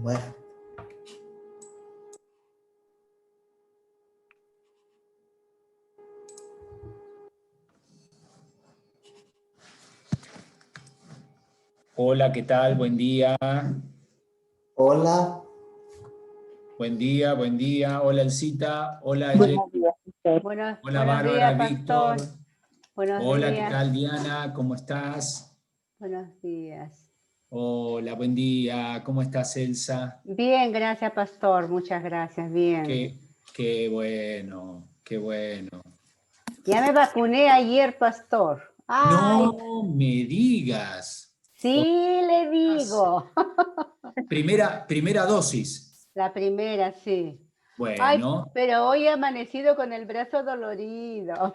Bueno. Hola, ¿qué tal? Buen día. Hola. Buen día, buen día. Hola, Elcita. Hola, Buenos días, pastor. hola, Bárbara, Días, Víctor. pastor. Buenos Hola, días. ¿qué tal, Diana? ¿Cómo estás? Buenos días. Hola, buen día. ¿Cómo estás, Elsa? Bien, gracias, pastor. Muchas gracias. Bien. Qué bueno, qué bueno. Ya me vacuné ayer, pastor. Ay, No me digas. sí, le digo. Primera dosis. La primera, sí. Ay, Bueno. pero hoy he amanecido con el brazo dolorido.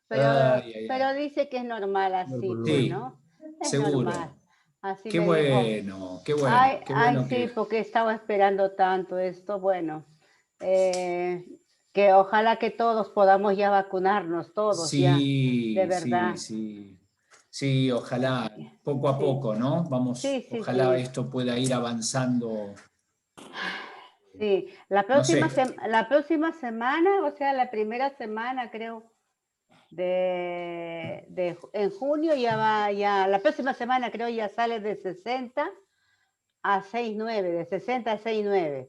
Pero dice que es normal así, pues, Sí, ¿no? Es seguro. normal. Así Qué me dijo. bueno, qué bueno. Ay, Qué bueno sí, que... porque estaba esperando tanto esto. Bueno, que ojalá que todos podamos ya vacunarnos, todos ya, de verdad. Sí, ojalá, poco a Sí. poco, ¿no? Vamos, Sí. ojalá esto pueda ir avanzando. Sí, la No sé. próxima semana, o sea, la primera semana, creo, en junio la próxima semana creo ya sale de 60 a 6,9, de 60 a 6,9.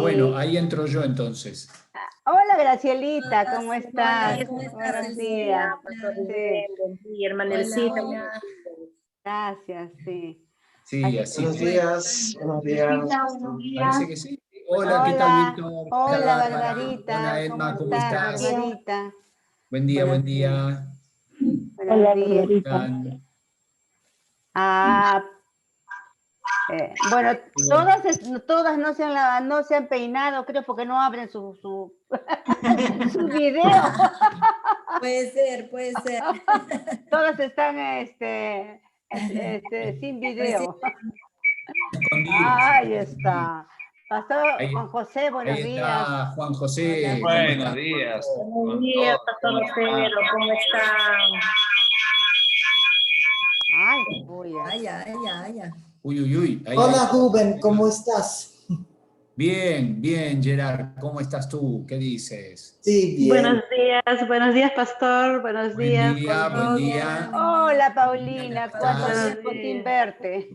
Bueno, ahí entro yo entonces. Hola, Gracielita, ¿cómo estás? Hola, ¿cómo estás? Buenos días. Buen día, hermana Elcita. Gracias, sí. Sí, así. Buenos días. Buenos días. Parece que sí. Hola, ¿qué tal, Víctor? Hola, Bárbara. Barbarita. Hola, Edma, ¿cómo estás? Barbarita? Buen día, buen día. Buenos días. ¿Qué tal? Bueno, todas no se han peinado, creo, porque no abren su video. Puede ser. Todas están sin video. Ahí está. Pastor Juan José, buenos días. Ahí está Juan José. Buenos días. Buenos días, pastor Rosero, ¿cómo están? Ay. Uy. Hola, Rubén, ¿cómo estás? Bien, Gerard. ¿Cómo estás tú? ¿Qué dices? Sí, bien. Buenos días, pastor. Buenos días. Buen día. Hola, Paulina. ¿Cuánto tiempo sin verte?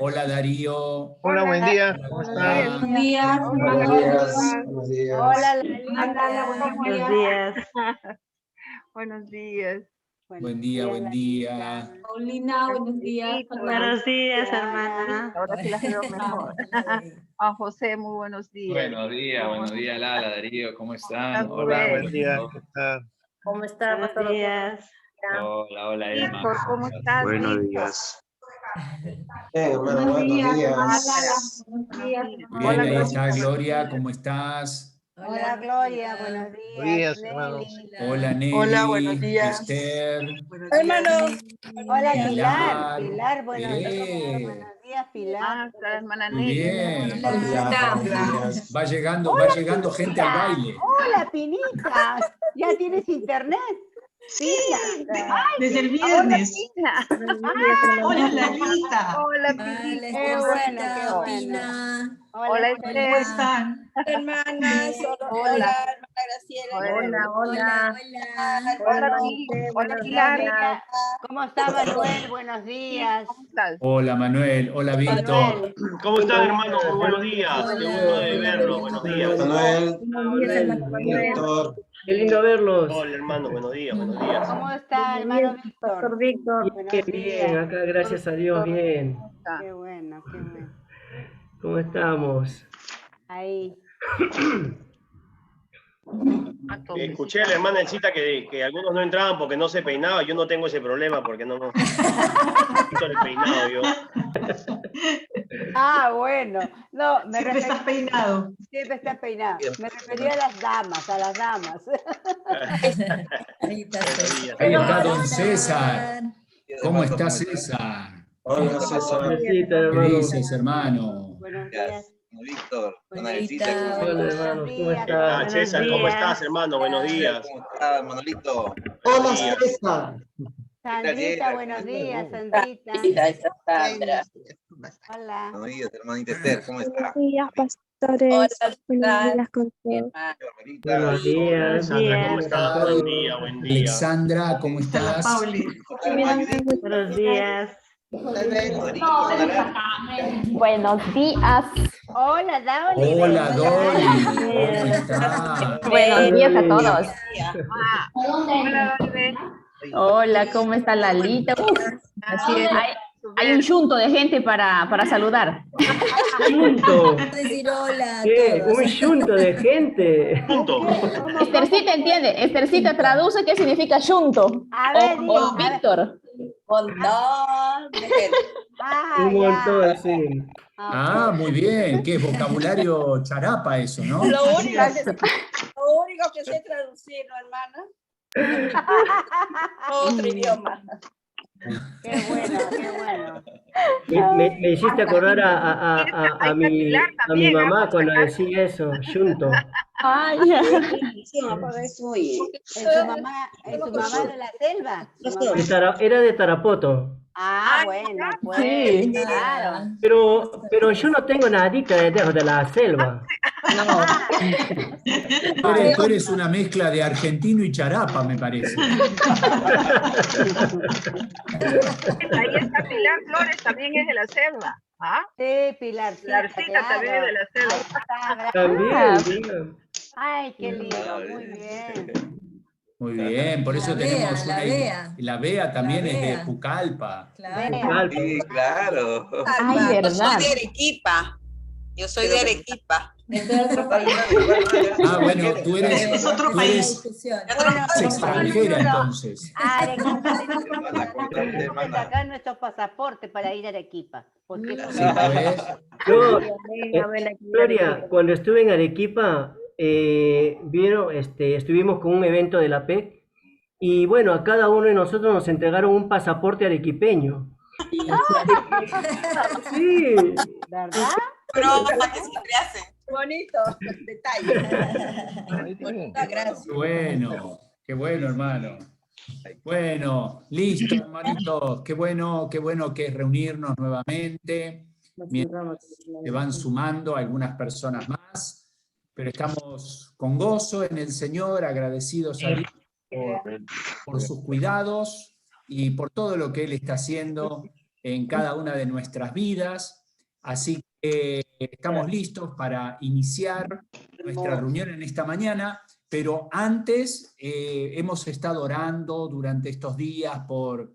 Hola, Darío. Hola, buen día. ¿Cómo están? Buenos días. Buenos días. Hola, Lalina. Buenos días. Buenos días. Buen día. Paulina, buenos días. Buenos días, hermana. Ahora sí las veo mejor. A José, muy buenos días. Buenos días, Lala, Darío, ¿cómo están? Hola, buen día. día. ¿Qué tal? ¿Cómo está, Buenos pastor Rosero? días. Hola, Edma. Víctor, ¿cómo estás? Buenos Víctor? días. Hermano, buenos días. Bien, ahí está Gloria. ¿Cómo estás? Hola, Gloria. Buenos Buenos días. días, hermanos. Hola, Nelly. Hola, buenos días. Esther. Hermanos. Hola, Pilar. Pilar, buenos días. Bien. Buenos días, Pilar. Está la hermana Muy Nelly. bien. Hola, buenos días. Va llegando gente al baile. Hola, Pinita. ¿Ya tienes internet? Pina. Desde el Hola, viernes. Pina. Hola, Lalita. Hola, Vale, Pinita. Qué bueno, qué Teresita, bueno. Pina. Hola, Esther. ¿Cómo Esther. están? Hermanas. Hola. hermana Graciela. Hola. Hola, hola, Pilar. ¿Cómo está Manuel? Buenos días. ¿Cómo estás? Hola, Manuel. Hola, Víctor. Manuel. ¿Cómo están, hermanos? Muy buenos días. Hola. Qué gusto de verlos. Buenos días. Manuel, Buenos días, hermano Manuel. Víctor. Qué lindo verlos. Hola, hermano. Buenos días. ¿Cómo está, hermano Pastor Víctor? Víctor. Buenos Qué bien, días. acá gracias a Dios, bien. Qué bueno, qué bueno. ¿Cómo estamos? Ahí. Escuché a la hermana Elcita que algunos no entraban porque no se peinaba. Yo no tengo ese problema porque no. Quito el peinado yo. Bueno. No, Siempre estás peinado. Siempre está peinado. Me refería a las damas, Ahí está César. Ahí está don César. ¿Cómo está César? Hola, César. Besita, ¿Qué hermano. dices, hermano? Buenos días. Víctor, Buenos Hola, Hola, hermanos, ¿cómo ¿Qué tal, están? César? ¿Cómo estás, hermano? Buenos días. ¿Cómo estás, Manolito? Hola, César. Sandrita, buenos días, Sandrita. Ahí está Sandra. Hola. Buenos días, hermanita Esther, ¿cómo está? Buenos días, pastores. Buenos días con todos. Buenos días. Sandra, ¿cómo estás? Buen día, buen día. Alexandra, ¿cómo Hola, estás? Pauli. Buenos días. Buenos días. Hola, Dauli. Hola, Dolly, ¿cómo estás? Buenos días a todos. Hola, Dolbe. Hola, ¿cómo está Lalita? Así es. Hay un junto de gente para saludar. Junto. Decir hola a ¿Qué? todos. Un junto de gente. Junto. Estercita entiende. Estercita traduce qué significa junto. A ver, O diga, a ver. Víctor. Montón de gente. Un montón, Ya. sí. Ah, muy bien, qué vocabulario charapa eso, ¿no? Lo único que sé traducir, ¿no, hermana? Otro idioma. Qué bueno, qué bueno. Me hiciste acordar a mi mamá cuando decía eso, junto. Ay, ya. Sí, me acuerdo de eso, oye. ¿Es su mamá de la selva? ¿Su mamá? Era de Tarapoto. Ah, bueno, pues. Sí. Claro. Pero yo no tengo nadita de la selva. Tú eres una mezcla de argentino y charapa, me parece. Ahí está Pilar Flores, también es de la selva. ¿Ah? Sí, Pilarcita, Pilarcita también es de la selva. Está, También, mira. Ay, qué lindo, muy bien. Muy bien, por eso tenemos La Bea. La Bea también La es de Bea. Pucallpa. Claro. Sí, claro. Ay, Yo verdad. soy de Arequipa. Yo soy de Arequipa. Estoy en otro país. Ah, bueno, tú eres Es otro país. extranjera entonces. Acá nuestro pasaporte para ir a Arequipa. Porque Sí, pues. Yo, Gloria, cuando estuve en Arequipa, estuvimos con un evento de la PEC y bueno, a cada uno de nosotros nos entregaron un pasaporte arequipeño. Sí. ¿Verdad? Broma que siempre hacen. Bonito detalle. Bonita, gracias. Qué bueno, hermano. Bueno, listo, hermanitos. Qué bueno que es reunirnos nuevamente. Se van sumando algunas personas más, pero estamos con gozo en el Señor, agradecidos a Dios por sus cuidados y por todo lo que Él está haciendo en cada una de nuestras vidas. Así que estamos listos para iniciar nuestra reunión en esta mañana, pero antes hemos estado orando durante estos días por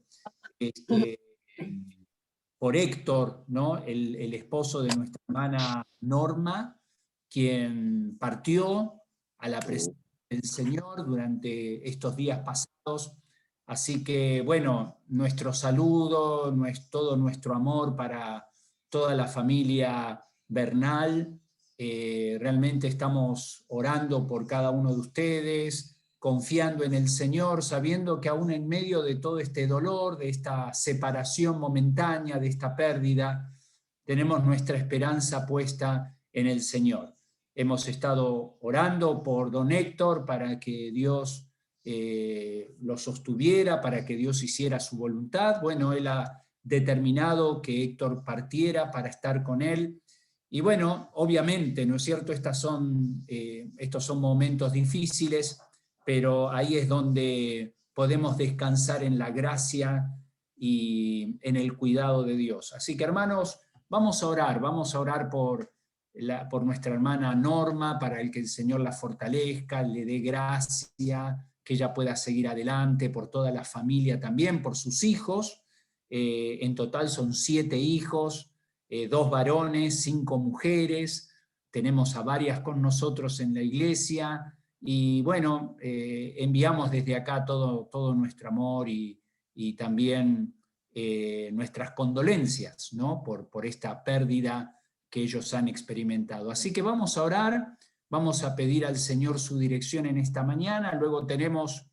Héctor, ¿no? El esposo de nuestra hermana Norma, quien partió a la presencia del Señor durante estos días pasados. Así que, bueno, nuestro saludo, todo nuestro amor para toda la familia Bernal. Realmente estamos orando por cada uno de ustedes, confiando en el Señor, sabiendo que aún en medio de todo este dolor, de esta separación momentánea, de esta pérdida, tenemos nuestra esperanza puesta en el Señor. Hemos estado orando por don Héctor para que Dios lo sostuviera, para que Dios hiciera su voluntad. Bueno, Él ha determinado que Héctor partiera para estar con él. Y bueno, obviamente, ¿no es cierto? Estos son momentos difíciles, pero ahí es donde podemos descansar en la gracia y en el cuidado de Dios. Así que, hermanos, vamos a orar por nuestra hermana Norma, para que el Señor la fortalezca, le dé gracia, que ella pueda seguir adelante, por toda la familia también, por sus hijos. En total son 7 hijos, 2 varones, 5 mujeres, tenemos a varias con nosotros en la iglesia, y bueno, enviamos desde acá todo nuestro amor y también nuestras condolencias, ¿no? por esta pérdida que ellos han experimentado. Así que vamos a orar, vamos a pedir al Señor su dirección en esta mañana, luego tenemos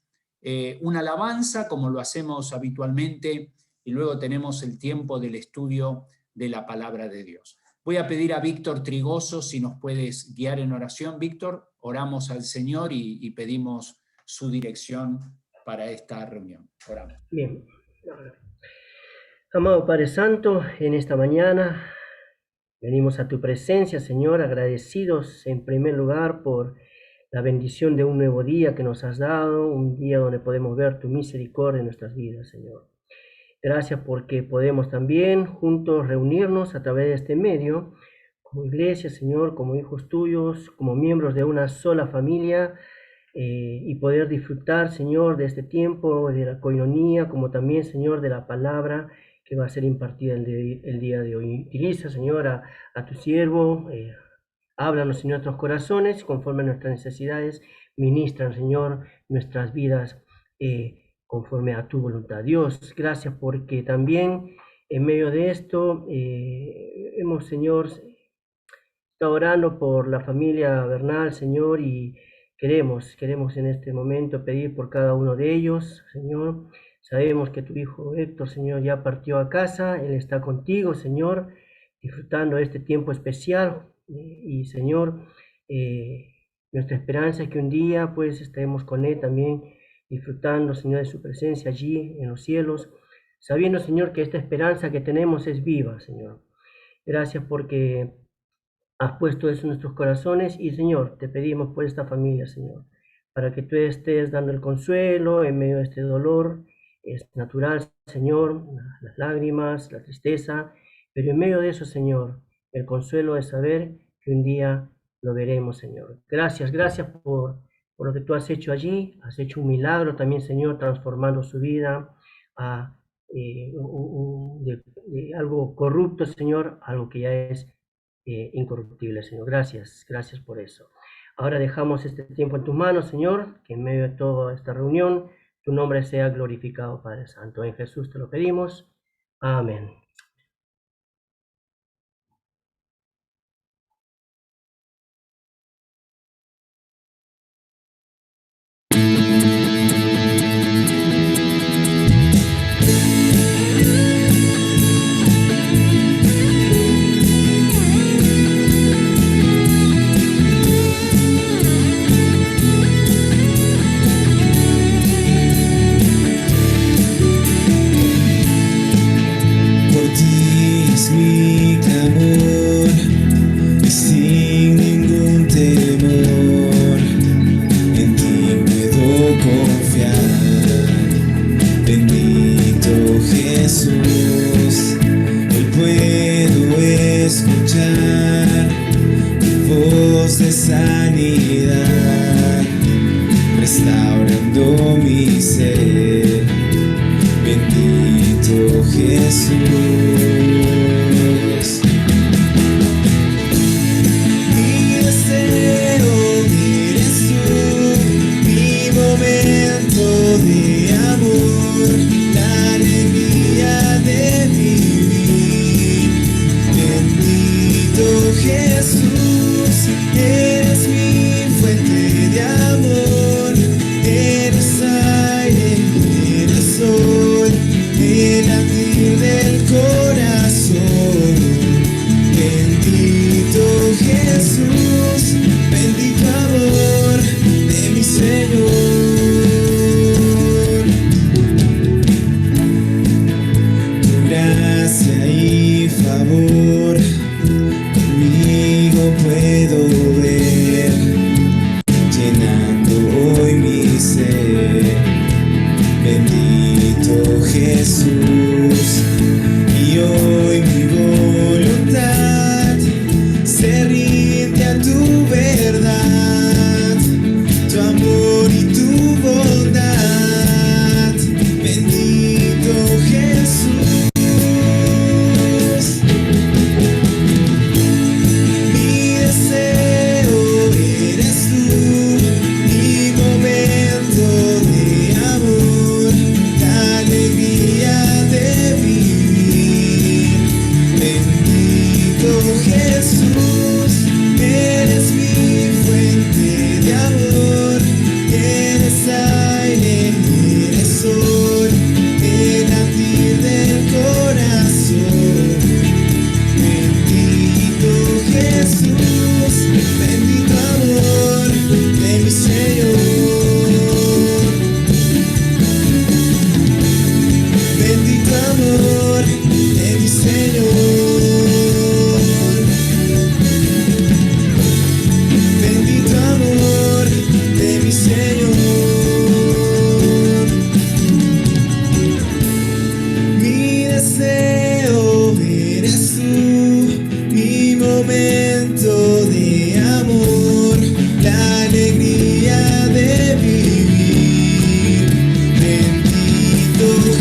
una alabanza, como lo hacemos habitualmente, y luego tenemos el tiempo del estudio de la palabra de Dios. Voy a pedir a Víctor Trigoso si nos puedes guiar en oración. Víctor, oramos al Señor y pedimos su dirección para esta reunión. Oramos. Bien. Amado Padre Santo, en esta mañana venimos a tu presencia, Señor, agradecidos en primer lugar por la bendición de un nuevo día que nos has dado, un día donde podemos ver tu misericordia en nuestras vidas, Señor. Gracias porque podemos también juntos reunirnos a través de este medio, como iglesia, Señor, como hijos tuyos, como miembros de una sola familia, y poder disfrutar, Señor, de este tiempo, de la coinonía, como también, Señor, de la palabra que va a ser impartida el día de hoy. Utiliza, Señor, a tu siervo, háblanos en nuestros corazones, conforme a nuestras necesidades, ministran, Señor, nuestras vidas conforme a tu voluntad. Dios, gracias porque también en medio de esto hemos, Señor, estado orando por la familia Bernal, Señor, y queremos en este momento pedir por cada uno de ellos, Señor. Sabemos que tu hijo Héctor, Señor, ya partió a casa, él está contigo, Señor, disfrutando de este tiempo especial. Y, Señor, nuestra esperanza es que un día, pues, estaremos con él también, disfrutando, Señor, de su presencia allí en los cielos, sabiendo, Señor, que esta esperanza que tenemos es viva, Señor. Gracias porque has puesto eso en nuestros corazones y, Señor, te pedimos por esta familia, Señor, para que tú estés dando el consuelo en medio de este dolor. Es natural, Señor, las lágrimas, la tristeza, pero en medio de eso, Señor, el consuelo es saber que un día lo veremos, Señor. Gracias por lo que tú has hecho allí. Has hecho un milagro también, Señor, transformando su vida de algo corrupto, Señor, algo que ya es incorruptible, Señor. Gracias por eso. Ahora dejamos este tiempo en tus manos, Señor, que en medio de toda esta reunión tu nombre sea glorificado, Padre Santo. En Jesús te lo pedimos. Amén.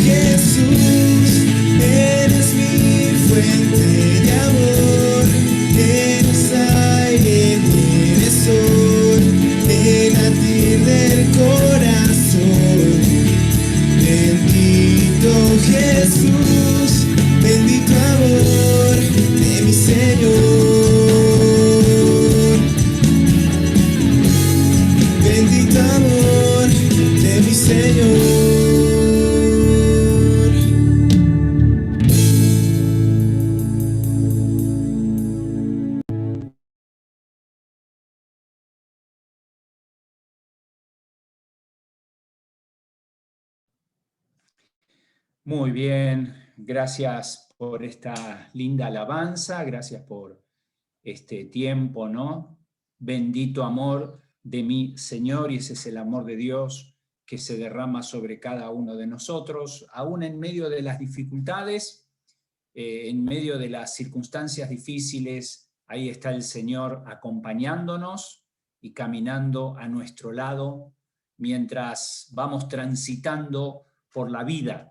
Jesús, eres mi fuente de amor, eres aire, eres sol, el latir del corazón. Bendito Jesús, bendito amor de mi Señor. Bendito amor de mi Señor. Muy bien, gracias por esta linda alabanza, gracias por este tiempo, ¿no? Bendito amor de mi Señor, y ese es el amor de Dios que se derrama sobre cada uno de nosotros, aún en medio de las dificultades, en medio de las circunstancias difíciles, ahí está el Señor acompañándonos y caminando a nuestro lado mientras vamos transitando por la vida.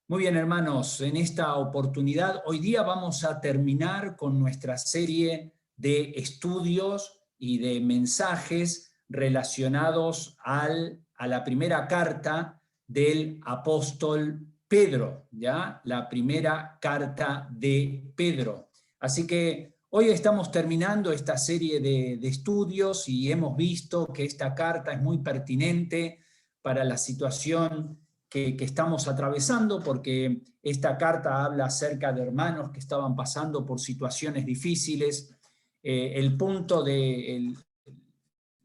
Muy bien, hermanos, en esta oportunidad, hoy día vamos a terminar con nuestra serie de estudios y de mensajes relacionados a la primera carta del apóstol Pedro, ¿ya? La primera carta de Pedro. Así que hoy estamos terminando esta serie de estudios y hemos visto que esta carta es muy pertinente para la situación que estamos atravesando, porque esta carta habla acerca de hermanos que estaban pasando por situaciones difíciles. El punto de,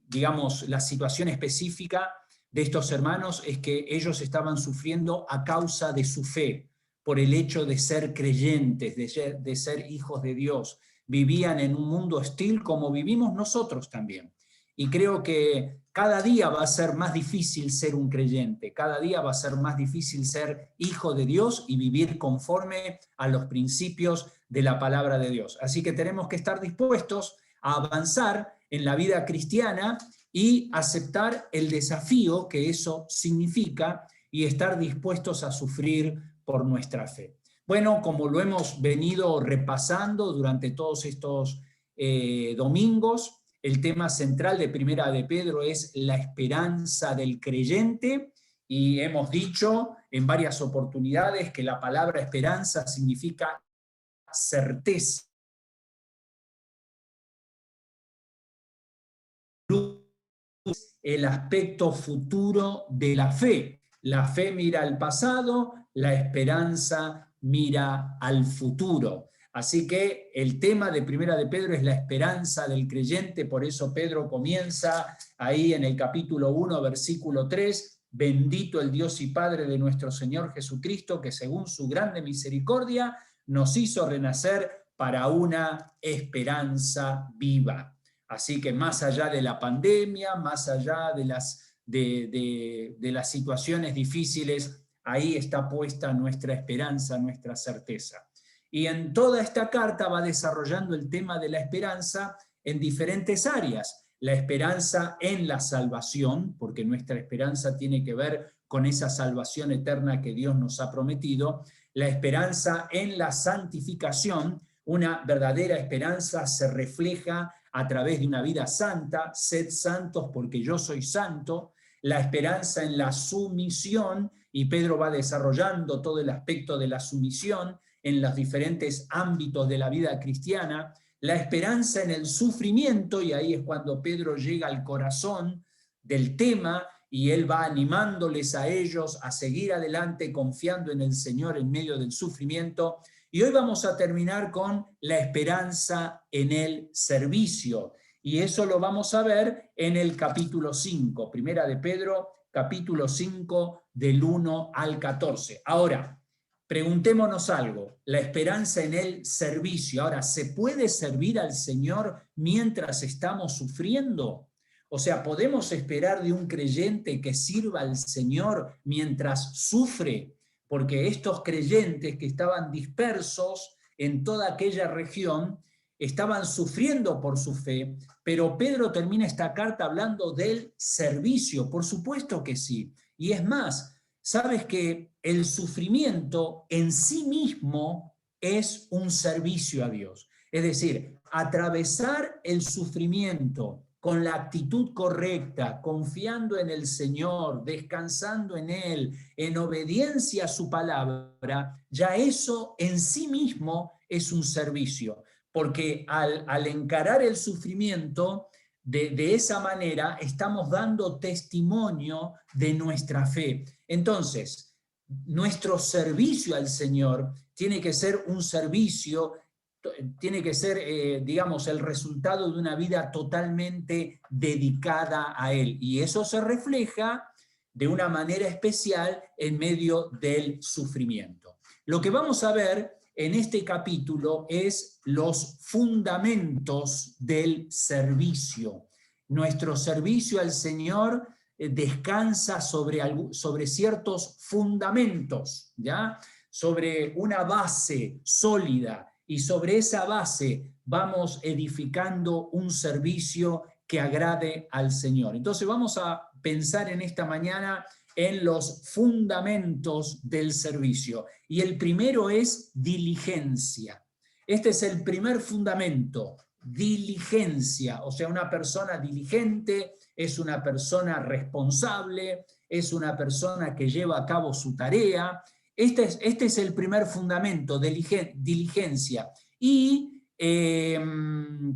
digamos, la situación específica de estos hermanos es que ellos estaban sufriendo a causa de su fe, por el hecho de ser creyentes, de ser hijos de Dios. Vivían en un mundo hostil como vivimos nosotros también. Y creo que cada día va a ser más difícil ser un creyente, cada día va a ser más difícil ser hijo de Dios y vivir conforme a los principios de la palabra de Dios. Así que tenemos que estar dispuestos a avanzar en la vida cristiana y aceptar el desafío que eso significa y estar dispuestos a sufrir por nuestra fe. Bueno, como lo hemos venido repasando durante todos estos domingos, el tema central de Primera de Pedro es la esperanza del creyente, y hemos dicho en varias oportunidades que la palabra esperanza significa certeza, el aspecto futuro de la fe. La fe mira al pasado, la esperanza mira al futuro. Así que el tema de Primera de Pedro es la esperanza del creyente, por eso Pedro comienza ahí en el capítulo 1, versículo 3, bendito el Dios y Padre de nuestro Señor Jesucristo, que según su grande misericordia nos hizo renacer para una esperanza viva. Así que más allá de la pandemia, más allá de las situaciones difíciles, ahí está puesta nuestra esperanza, nuestra certeza. Y en toda esta carta va desarrollando el tema de la esperanza en diferentes áreas. La esperanza en la salvación, porque nuestra esperanza tiene que ver con esa salvación eterna que Dios nos ha prometido. La esperanza en la santificación, una verdadera esperanza se refleja a través de una vida santa, sed santos porque yo soy santo. La esperanza en la sumisión, y Pedro va desarrollando todo el aspecto de la sumisión en los diferentes ámbitos de la vida cristiana. La esperanza en el sufrimiento, y ahí es cuando Pedro llega al corazón del tema, y él va animándoles a ellos a seguir adelante confiando en el Señor en medio del sufrimiento. Y hoy vamos a terminar con la esperanza en el servicio, y eso lo vamos a ver en el capítulo 5, Primera de Pedro, capítulo 5, del 1 al 14. Ahora, preguntémonos algo, la esperanza en el servicio. Ahora, ¿se puede servir al Señor mientras estamos sufriendo? O sea, ¿podemos esperar de un creyente que sirva al Señor mientras sufre? Porque estos creyentes que estaban dispersos en toda aquella región estaban sufriendo por su fe, pero Pedro termina esta carta hablando del servicio. Por supuesto que sí. Y es más, sabes que el sufrimiento en sí mismo es un servicio a Dios. Es decir, atravesar el sufrimiento con la actitud correcta, confiando en el Señor, descansando en Él, en obediencia a su palabra, ya eso en sí mismo es un servicio. Porque al encarar el sufrimiento de esa manera, estamos dando testimonio de nuestra fe. Entonces, nuestro servicio al Señor tiene que ser un servicio, tiene que ser, digamos, el resultado de una vida totalmente dedicada a Él. Y eso se refleja de una manera especial en medio del sufrimiento. Lo que vamos a ver en este capítulo es los fundamentos del servicio. Nuestro servicio al Señor descansa sobre ciertos fundamentos, ¿ya? Sobre una base sólida, y sobre esa base vamos edificando un servicio que agrade al Señor. Entonces vamos a pensar en esta mañana en los fundamentos del servicio. Y el primero es diligencia. Este es el primer fundamento, diligencia. O sea, una persona diligente es una persona responsable, es una persona que lleva a cabo su tarea. Este es el primer fundamento, diligencia. Y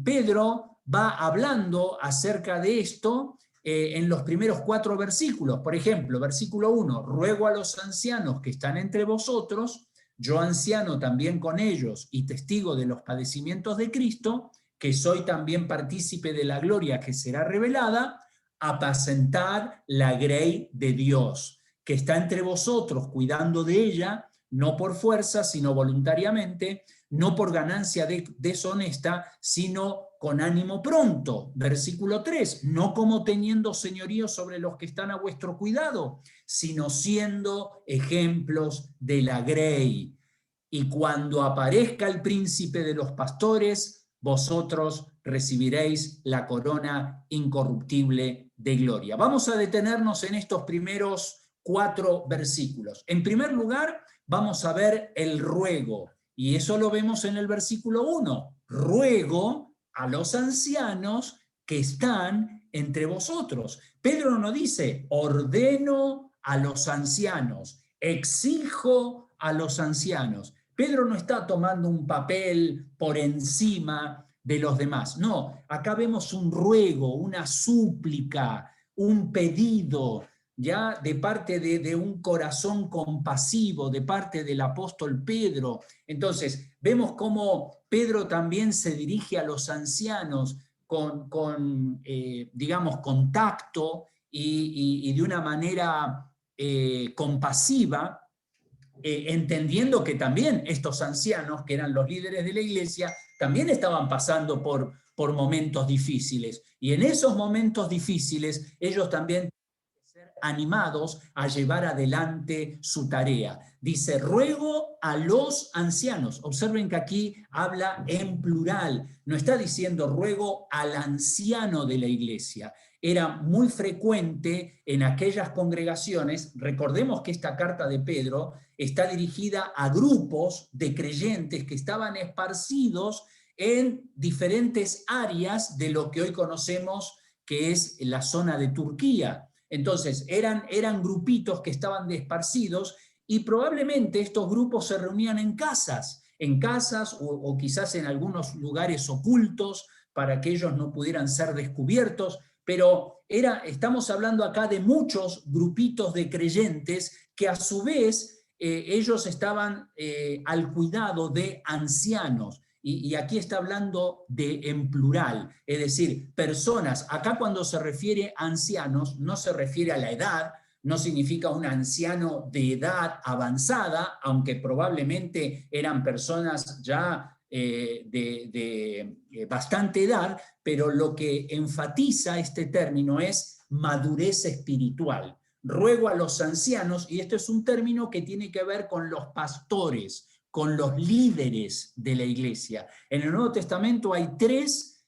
Pedro va hablando acerca de esto en los primeros 4 versículos. Por ejemplo, versículo 1, ruego a los ancianos que están entre vosotros, yo anciano también con ellos y testigo de los padecimientos de Cristo, que soy también partícipe de la gloria que será revelada, apacentar la grey de Dios, que está entre vosotros, cuidando de ella, no por fuerza, sino voluntariamente, no por ganancia deshonesta, sino con ánimo pronto. Versículo 3, no como teniendo señorío sobre los que están a vuestro cuidado, sino siendo ejemplos de la grey. Y cuando aparezca el príncipe de los pastores, vosotros recibiréis la corona incorruptible de gloria. Vamos a detenernos en estos primeros 4 versículos. En primer lugar, vamos a ver el ruego, y eso lo vemos en el versículo 1. Ruego a los ancianos que están entre vosotros. Pedro no dice, ordeno a los ancianos, exijo a los ancianos. Pedro no está tomando un papel por encima de los demás. No, acá vemos un ruego, una súplica, un pedido, ya de parte de un corazón compasivo, de parte del apóstol Pedro. Entonces, vemos cómo Pedro también se dirige a los ancianos digamos, con tacto y de una manera compasiva, entendiendo que también estos ancianos, que eran los líderes de la iglesia, también estaban pasando por momentos difíciles. Y en esos momentos difíciles, ellos también animados a llevar adelante su tarea. Dice, ruego a los ancianos. Observen que aquí habla en plural, no está diciendo ruego al anciano de la iglesia. Era muy frecuente en aquellas congregaciones, recordemos que esta carta de Pedro está dirigida a grupos de creyentes que estaban esparcidos en diferentes áreas de lo que hoy conocemos que es la zona de Turquía. Entonces, eran grupitos que estaban esparcidos y probablemente estos grupos se reunían en casas o quizás en algunos lugares ocultos para que ellos no pudieran ser descubiertos, pero estamos hablando acá de muchos grupitos de creyentes que a su vez ellos estaban al cuidado de ancianos. Y aquí está hablando en plural, es decir, personas. Acá cuando se refiere a ancianos, no se refiere a la edad, no significa un anciano de edad avanzada, aunque probablemente eran personas ya de bastante edad, pero lo que enfatiza este término es madurez espiritual. Ruego a los ancianos, y esto es un término que tiene que ver con los pastores, con los líderes de la iglesia. En el Nuevo Testamento hay 3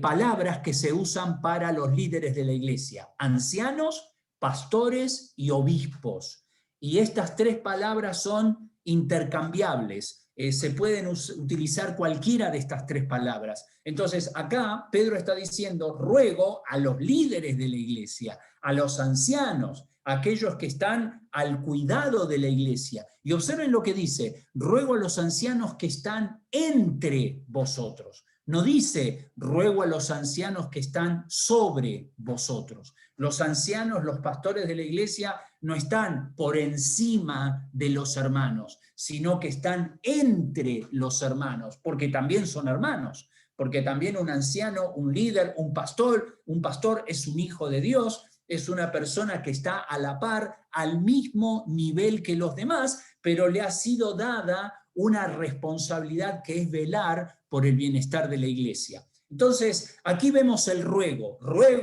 palabras que se usan para los líderes de la iglesia: ancianos, pastores y obispos. y estas tres palabras son intercambiables. Se pueden utilizar cualquiera de estas tres palabras. Entonces acá Pedro está diciendo, ruego a los líderes de la iglesia, a los ancianos, a aquellos que están al cuidado de la iglesia. Y observen lo que dice, ruego a los ancianos que están entre vosotros. No dice, ruego a los ancianos que están sobre vosotros. Los ancianos, los pastores de la iglesia, no están por encima de los hermanos, sino que están entre los hermanos, porque también son hermanos, porque también un anciano, un líder, un pastor es un hijo de Dios, es una persona que está a la par, al mismo nivel que los demás, pero le ha sido dada una responsabilidad que es velar por el bienestar de la iglesia. Entonces, aquí vemos el ruego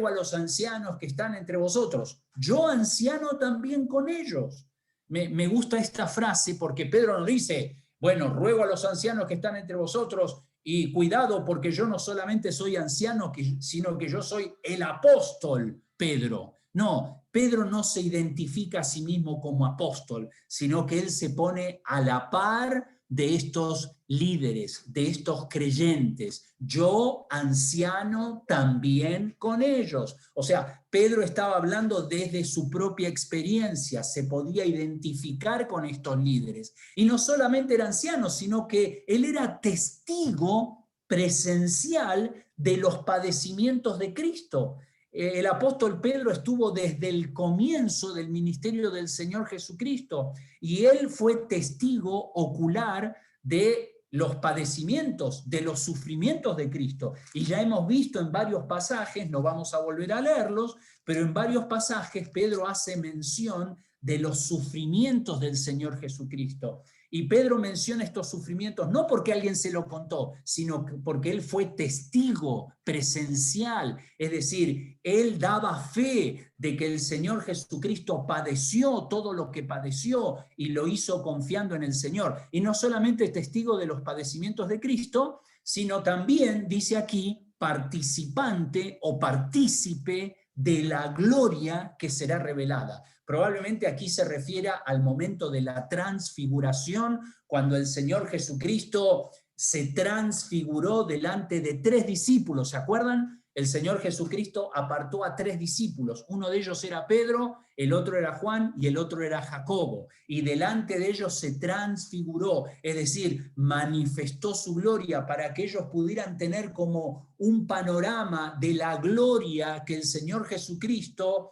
a los ancianos que están entre vosotros, yo anciano también con ellos. Me gusta esta frase porque Pedro nos dice, bueno, ruego a los ancianos que están entre vosotros y cuidado porque yo no solamente soy anciano, sino que yo soy el apóstol Pedro. No, Pedro no se identifica a sí mismo como apóstol, sino que él se pone a la par de estos líderes, de estos creyentes. Yo, anciano, también con ellos. O sea, Pedro estaba hablando desde su propia experiencia, se podía identificar con estos líderes. Y no solamente era anciano, sino que él era testigo presencial de los padecimientos de Cristo. El apóstol Pedro estuvo desde el comienzo del ministerio del Señor Jesucristo y él fue testigo ocular de los padecimientos, de los sufrimientos de Cristo. Y ya hemos visto en varios pasajes, no vamos a volver a leerlos, pero en varios pasajes Pedro hace mención de los sufrimientos del Señor Jesucristo. Y Pedro menciona estos sufrimientos no porque alguien se lo contó, sino porque él fue testigo presencial. Es decir, él daba fe de que el Señor Jesucristo padeció todo lo que padeció y lo hizo confiando en el Señor. Y no solamente testigo de los padecimientos de Cristo, sino también, dice aquí, participante o partícipe de la gloria que será revelada. Probablemente aquí se refiere al momento de la transfiguración, cuando el Señor Jesucristo se transfiguró delante de 3 discípulos, ¿se acuerdan? El Señor Jesucristo apartó a 3 discípulos, uno de ellos era Pedro, el otro era Juan y el otro era Jacobo, y delante de ellos se transfiguró, es decir, manifestó su gloria para que ellos pudieran tener como un panorama de la gloria que el Señor Jesucristo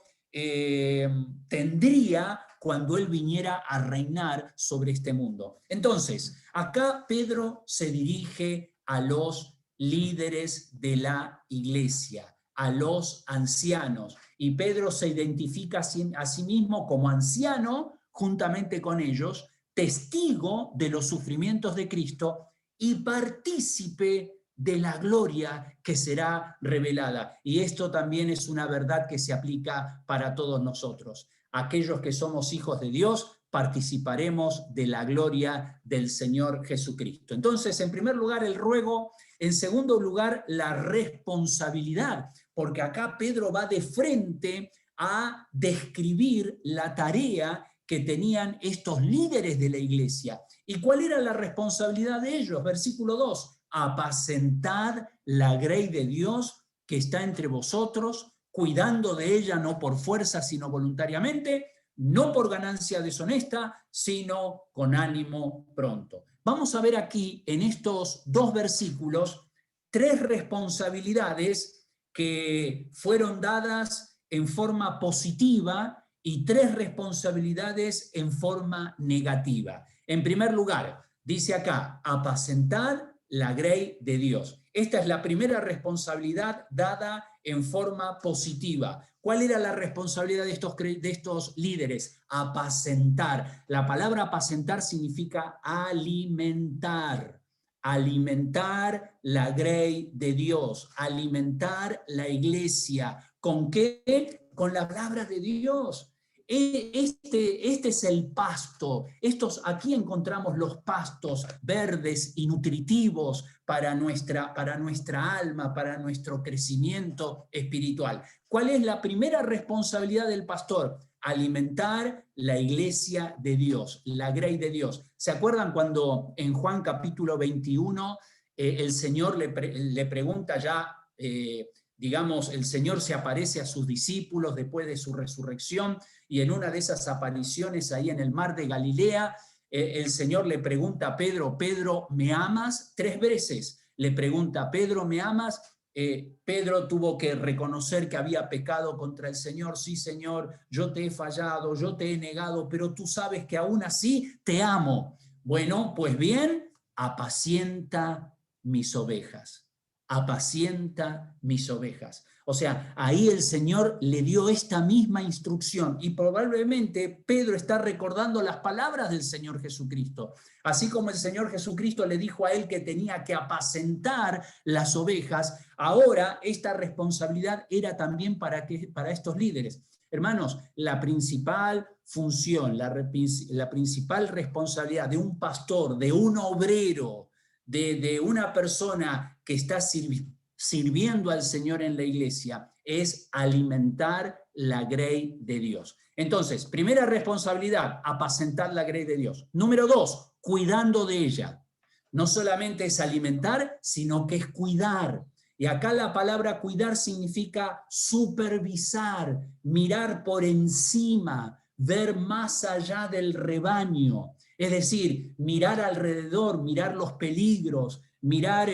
tendría cuando Él viniera a reinar sobre este mundo. Entonces, acá Pedro se dirige a los líderes de la iglesia, a los ancianos, y Pedro se identifica a sí mismo como anciano, juntamente con ellos, testigo de los sufrimientos de Cristo y partícipe de la gloria que será revelada. Y esto también es una verdad que se aplica para todos nosotros. Aquellos que somos hijos de Dios, participaremos de la gloria del Señor Jesucristo. Entonces, en primer lugar, el ruego. En segundo lugar, la responsabilidad, porque acá Pedro va de frente a describir la tarea que tenían estos líderes de la iglesia. ¿Y cuál era la responsabilidad de ellos? Versículo 2. Apacentad la grey de Dios que está entre vosotros, cuidando de ella no por fuerza, sino voluntariamente, no por ganancia deshonesta, sino con ánimo pronto. Vamos a ver aquí, en estos 2 versículos, 3 responsabilidades que fueron dadas en forma positiva y 3 responsabilidades en forma negativa. En primer lugar, dice acá, apacentad la grey de Dios. Esta es la primera responsabilidad dada en forma positiva. ¿Cuál era la responsabilidad de estos líderes? Apacentar. La palabra apacentar significa alimentar. Alimentar la grey de Dios. Alimentar la iglesia. ¿Con qué? Con la palabra de Dios. Este es el pasto. Aquí encontramos los pastos verdes y nutritivos para nuestra alma, para nuestro crecimiento espiritual. ¿Cuál es la primera responsabilidad del pastor? alimentar la iglesia de Dios, la grey de Dios. ¿Se acuerdan cuando en Juan capítulo 21 el Señor le pregunta ya, digamos, el Señor se aparece a sus discípulos después de su resurrección, y en una de esas apariciones ahí en el mar de Galilea, el Señor le pregunta a Pedro, Pedro, ¿me amas? 3 veces le pregunta, Pedro, ¿me amas? Pedro tuvo que reconocer que había pecado contra el Señor. Sí, Señor, yo te he fallado, yo te he negado, pero tú sabes que aún así te amo. Bueno, pues bien, apacienta mis ovejas. Apacienta mis ovejas. O sea, ahí el Señor le dio esta misma instrucción y probablemente Pedro está recordando las palabras del Señor Jesucristo. Así como el Señor Jesucristo le dijo a él que tenía que apacentar las ovejas, ahora esta responsabilidad era también para estos líderes. Hermanos, la principal función, la principal responsabilidad de un obrero, de una persona que está sirviendo al Señor en la iglesia, es alimentar la grey de Dios. Entonces, primera responsabilidad, apacentar la grey de Dios. Número 2, cuidando de ella. No solamente es alimentar, sino que es cuidar. Y acá la palabra cuidar significa supervisar, mirar por encima, ver más allá del rebaño. Es decir, mirar alrededor, mirar los peligros, mirar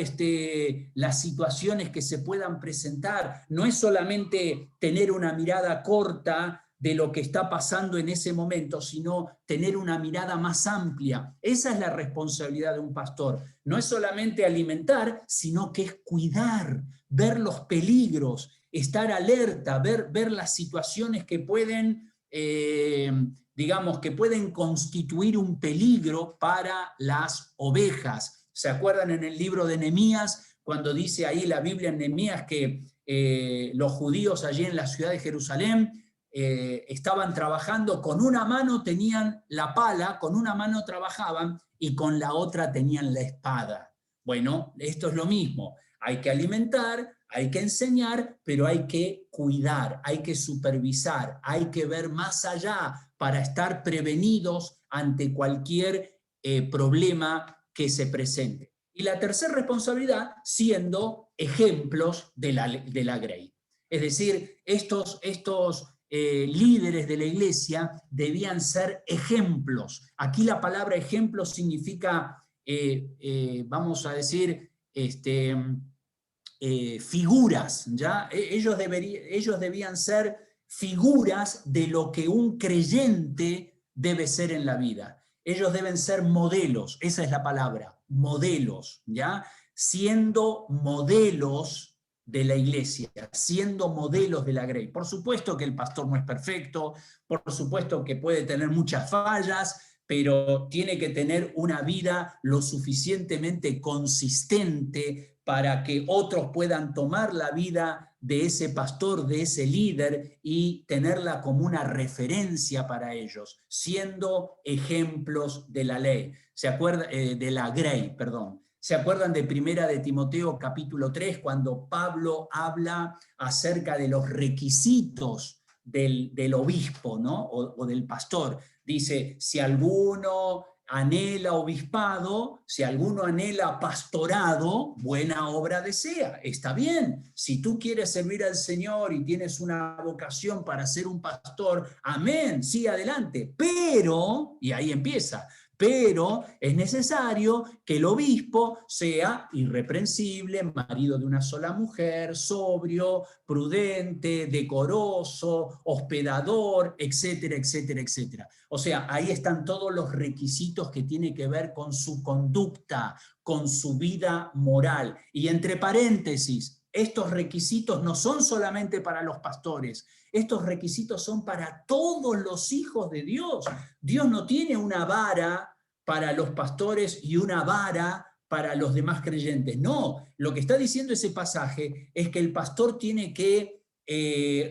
las situaciones que se puedan presentar. No es solamente tener una mirada corta de lo que está pasando en ese momento, sino tener una mirada más amplia. Esa es la responsabilidad de un pastor. No es solamente alimentar, sino que es cuidar, ver los peligros, estar alerta, ver las situaciones que pueden, digamos, que pueden constituir un peligro para las ovejas. ¿Se acuerdan en el libro de Nehemías, cuando dice ahí la Biblia en Nehemías que los judíos allí en la ciudad de Jerusalén estaban trabajando, con una mano tenían la pala, con una mano trabajaban y con la otra tenían la espada? Bueno, esto es lo mismo. Hay que alimentar, hay que enseñar, pero hay que cuidar, hay que supervisar, hay que ver más allá para estar prevenidos ante cualquier problema que se presente. Y la tercera responsabilidad, siendo ejemplos de la grey. Es decir, estos líderes de la iglesia debían ser ejemplos. Aquí la palabra ejemplo significa, vamos a decir, figuras, ¿ya? Ellos debían ser figuras de lo que un creyente debe ser en la vida. Ellos deben ser modelos, esa es la palabra, modelos, ¿ya? Siendo modelos de la iglesia, siendo modelos de la grey. Por supuesto que el pastor no es perfecto, por supuesto que puede tener muchas fallas, pero tiene que tener una vida lo suficientemente consistente para que otros puedan tomar la vida de ese pastor, de ese líder, y tenerla como una referencia para ellos, siendo ejemplos de la ley. ¿Se acuerdan? De la grey, perdón. ¿Se acuerdan de Primera de Timoteo capítulo 3, cuando Pablo habla acerca de los requisitos del obispo, ¿no? o del pastor? Dice, si alguno anhela obispado, si alguno anhela pastorado, buena obra desea. Está bien. Si tú quieres servir al Señor y tienes una vocación para ser un pastor, amén, sí, adelante. Pero, y ahí empieza, pero es necesario que el obispo sea irreprensible, marido de una sola mujer, sobrio, prudente, decoroso, hospedador, etcétera, etcétera, etcétera. O sea, ahí están todos los requisitos que tienen que ver con su conducta, con su vida moral. Y entre paréntesis, estos requisitos no son solamente para los pastores, estos requisitos son para todos los hijos de Dios. Dios no tiene una vara para los pastores y una vara para los demás creyentes. No, lo que está diciendo ese pasaje es que el pastor tiene que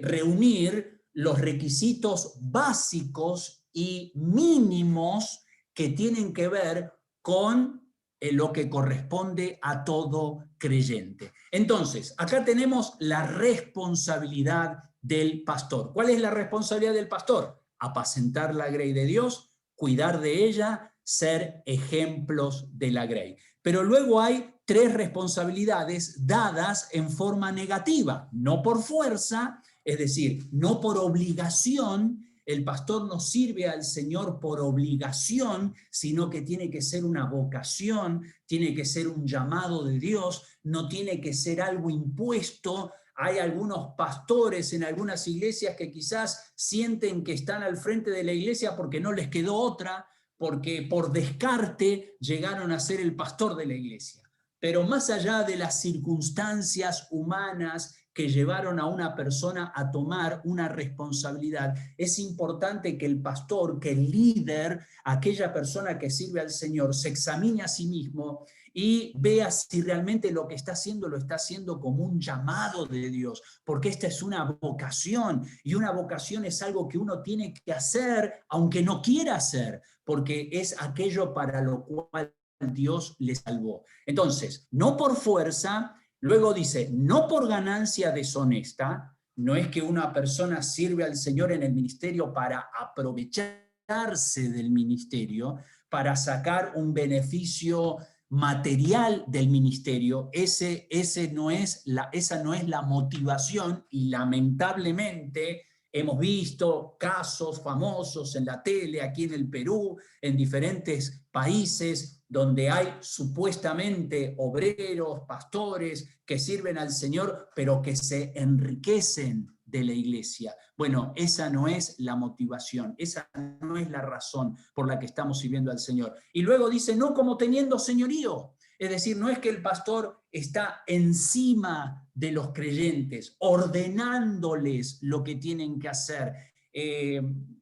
reunir los requisitos básicos y mínimos que tienen que ver con lo que corresponde a todo creyente. Entonces, acá tenemos la responsabilidad del pastor. ¿Cuál es la responsabilidad del pastor? apacentar la grey de Dios, cuidar de ella, ser ejemplos de la grey. Pero luego hay 3 responsabilidades dadas en forma negativa, no por fuerza, es decir, no por obligación. El pastor no sirve al Señor por obligación, sino que tiene que ser una vocación, tiene que ser un llamado de Dios, no tiene que ser algo impuesto. Hay algunos pastores en algunas iglesias que quizás sienten que están al frente de la iglesia porque no les quedó otra, porque por descarte llegaron a ser el pastor de la iglesia. Pero más allá de las circunstancias humanas que llevaron a una persona a tomar una responsabilidad, es importante que el pastor, que el líder, aquella persona que sirve al Señor, se examine a sí mismo y vea si realmente lo que está haciendo lo está haciendo como un llamado de Dios, porque esta es una vocación, y una vocación es algo que uno tiene que hacer aunque no quiera hacer, porque es aquello para lo cual Dios le salvó. Entonces, no por fuerza. Luego dice, no por ganancia deshonesta. No es que una persona sirve al Señor en el ministerio para aprovecharse del ministerio, para sacar un beneficio material del ministerio. Esa no es la motivación, y lamentablemente hemos visto casos famosos en la tele, aquí en el Perú, en diferentes países, donde hay supuestamente obreros, pastores que sirven al Señor, pero que se enriquecen de la iglesia. Bueno, esa no es la motivación, esa no es la razón por la que estamos sirviendo al Señor. Y luego dice, no como teniendo señorío. Es decir, no es que el pastor está encima de los creyentes, ordenándoles lo que tienen que hacer,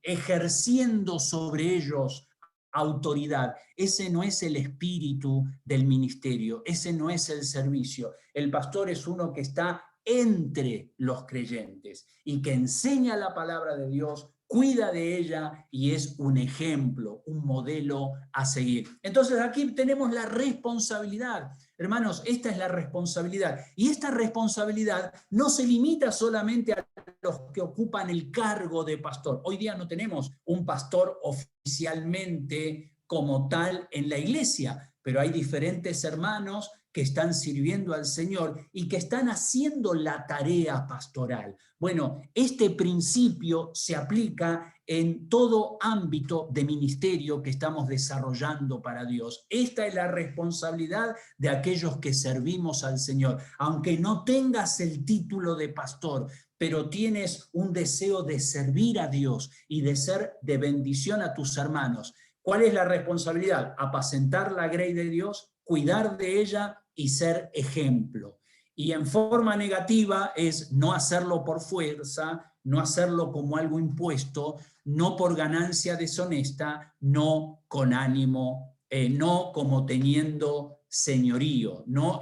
ejerciendo sobre ellos autoridad. Ese no es el espíritu del ministerio, ese no es el servicio. El pastor es uno que está entre los creyentes y que enseña la palabra de Dios, cuida de ella y es un ejemplo, un modelo a seguir. Entonces aquí tenemos la responsabilidad. Hermanos, esta es la responsabilidad. Y esta responsabilidad no se limita solamente a los que ocupan el cargo de pastor. Hoy día no tenemos un pastor oficialmente como tal en la iglesia, pero hay diferentes hermanos que están sirviendo al Señor y que están haciendo la tarea pastoral. Bueno, este principio se aplica en todo ámbito de ministerio que estamos desarrollando para Dios. Esta es la responsabilidad de aquellos que servimos al Señor. Aunque no tengas el título de pastor, pero tienes un deseo de servir a Dios y de ser de bendición a tus hermanos. ¿Cuál es la responsabilidad? Apacentar la grey de Dios, cuidar de ella y ser ejemplo. Y en forma negativa es no hacerlo por fuerza, no hacerlo como algo impuesto, no por ganancia deshonesta, no con ánimo, no como teniendo señorío, no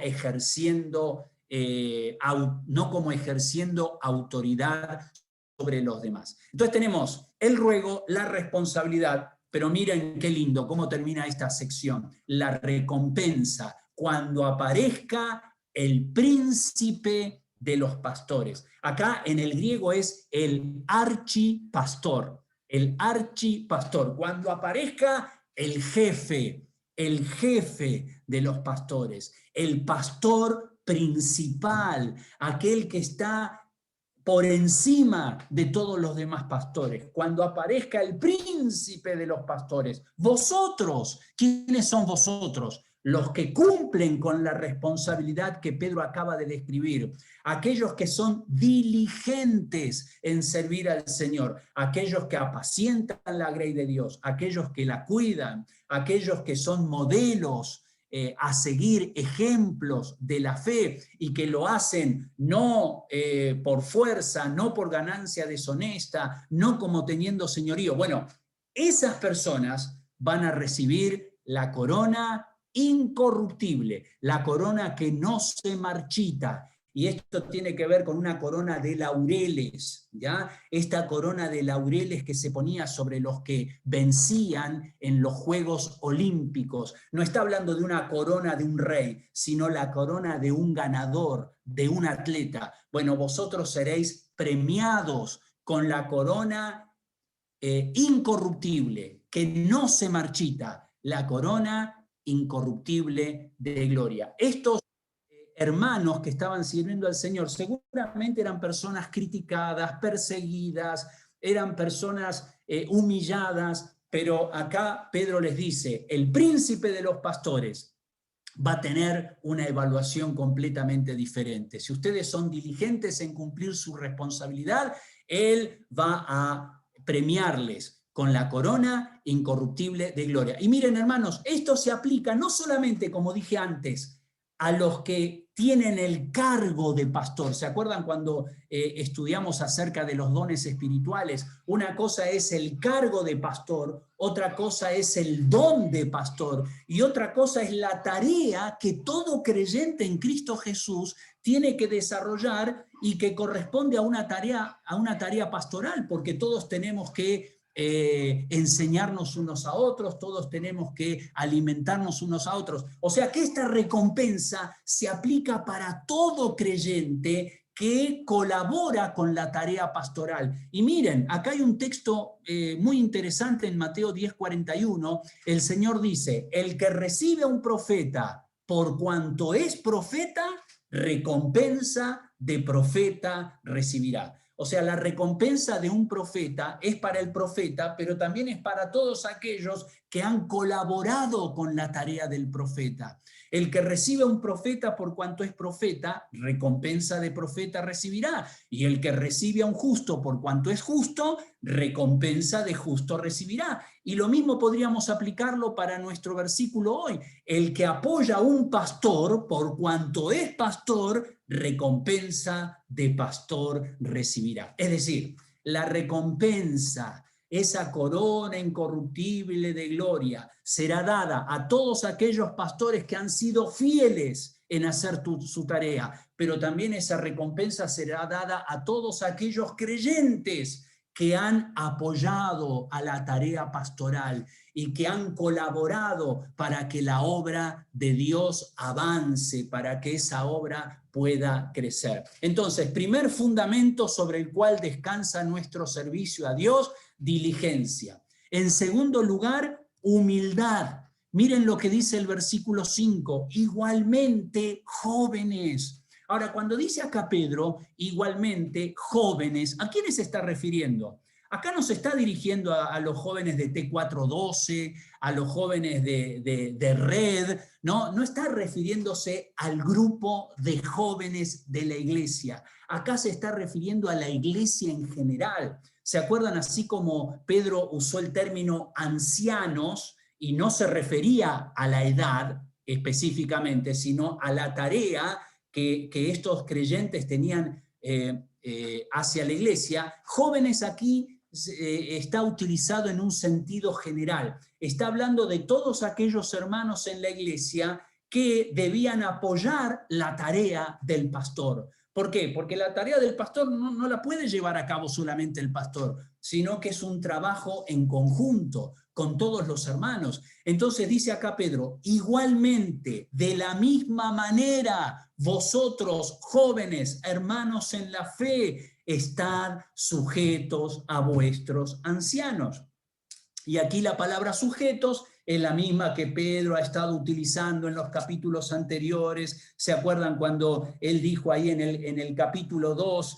como ejerciendo autoridad sobre los demás. Entonces tenemos el ruego, la responsabilidad, pero miren qué lindo cómo termina esta sección, la recompensa, cuando aparezca el príncipe de los pastores. Acá en el griego es el archipastor, cuando aparezca el jefe de los pastores, el pastor principal, aquel que está por encima de todos los demás pastores, cuando aparezca el príncipe de los pastores. Vosotros, ¿quiénes son vosotros? Los que cumplen con la responsabilidad que Pedro acaba de describir, aquellos que son diligentes en servir al Señor, aquellos que apacientan la grey de Dios, aquellos que la cuidan, aquellos que son modelos a seguir, ejemplos de la fe y que lo hacen no por fuerza, no por ganancia deshonesta, no como teniendo señorío. Bueno, esas personas van a recibir la corona incorruptible, la corona que no se marchita. Y esto tiene que ver con una corona de laureles, ¿ya? Esta corona de laureles que se ponía sobre los que vencían en los Juegos Olímpicos. No está hablando de una corona de un rey, sino la corona de un ganador, de un atleta. Bueno, vosotros seréis premiados con la corona incorruptible, que no se marchita, la corona incorruptible de gloria. Estos hermanos que estaban sirviendo al Señor seguramente eran personas criticadas, perseguidas, eran personas humilladas, pero acá Pedro les dice, el príncipe de los pastores va a tener una evaluación completamente diferente. Si ustedes son diligentes en cumplir su responsabilidad, él va a premiarles con la corona incorruptible de gloria. Y miren, hermanos, esto se aplica no solamente, como dije antes, a los que tienen el cargo de pastor. ¿Se acuerdan cuando estudiamos acerca de los dones espirituales? Una cosa es el cargo de pastor, otra cosa es el don de pastor, y otra cosa es la tarea que todo creyente en Cristo Jesús tiene que desarrollar y que corresponde a una tarea pastoral, porque todos tenemos que enseñarnos unos a otros, todos tenemos que alimentarnos unos a otros. O sea que esta recompensa se aplica para todo creyente que colabora con la tarea pastoral. Y miren, acá hay un texto muy interesante en Mateo 10:41. El Señor dice, el que recibe a un profeta por cuanto es profeta, recompensa de profeta recibirá. O sea, la recompensa de un profeta es para el profeta, pero también es para todos aquellos que han colaborado con la tarea del profeta. El que recibe a un profeta por cuanto es profeta, recompensa de profeta recibirá. Y el que recibe a un justo por cuanto es justo, recompensa de justo recibirá. Y lo mismo podríamos aplicarlo para nuestro versículo hoy. El que apoya a un pastor por cuanto es pastor, recompensa de pastor recibirá. Es decir, la recompensa, esa corona incorruptible de gloria, será dada a todos aquellos pastores que han sido fieles en hacer su tarea, pero también esa recompensa será dada a todos aquellos creyentes que han apoyado a la tarea pastoral y que han colaborado para que la obra de Dios avance, para que esa obra pueda crecer. Entonces, primer fundamento sobre el cual descansa nuestro servicio a Dios, diligencia. En segundo lugar, humildad. Miren lo que dice el versículo 5, igualmente jóvenes. Ahora, cuando dice acá Pedro, igualmente jóvenes, ¿a quiénes se está refiriendo? Acá no se está dirigiendo a los jóvenes de T412, a los jóvenes de Red, no está refiriéndose al grupo de jóvenes de la iglesia. Acá se está refiriendo a la iglesia en general. ¿Se acuerdan? Así como Pedro usó el término ancianos y no se refería a la edad específicamente, sino a la tarea que estos creyentes tenían hacia la iglesia, jóvenes aquí está utilizado en un sentido general. Está hablando de todos aquellos hermanos en la iglesia que debían apoyar la tarea del pastor. ¿Por qué? Porque la tarea del pastor no la puede llevar a cabo solamente el pastor, sino que es un trabajo en conjunto con todos los hermanos. Entonces dice acá Pedro, igualmente, de la misma manera, vosotros jóvenes, hermanos en la fe, estad sujetos a vuestros ancianos. Y aquí la palabra sujetos es la misma que Pedro ha estado utilizando en los capítulos anteriores. ¿Se acuerdan cuando él dijo ahí en el capítulo 2,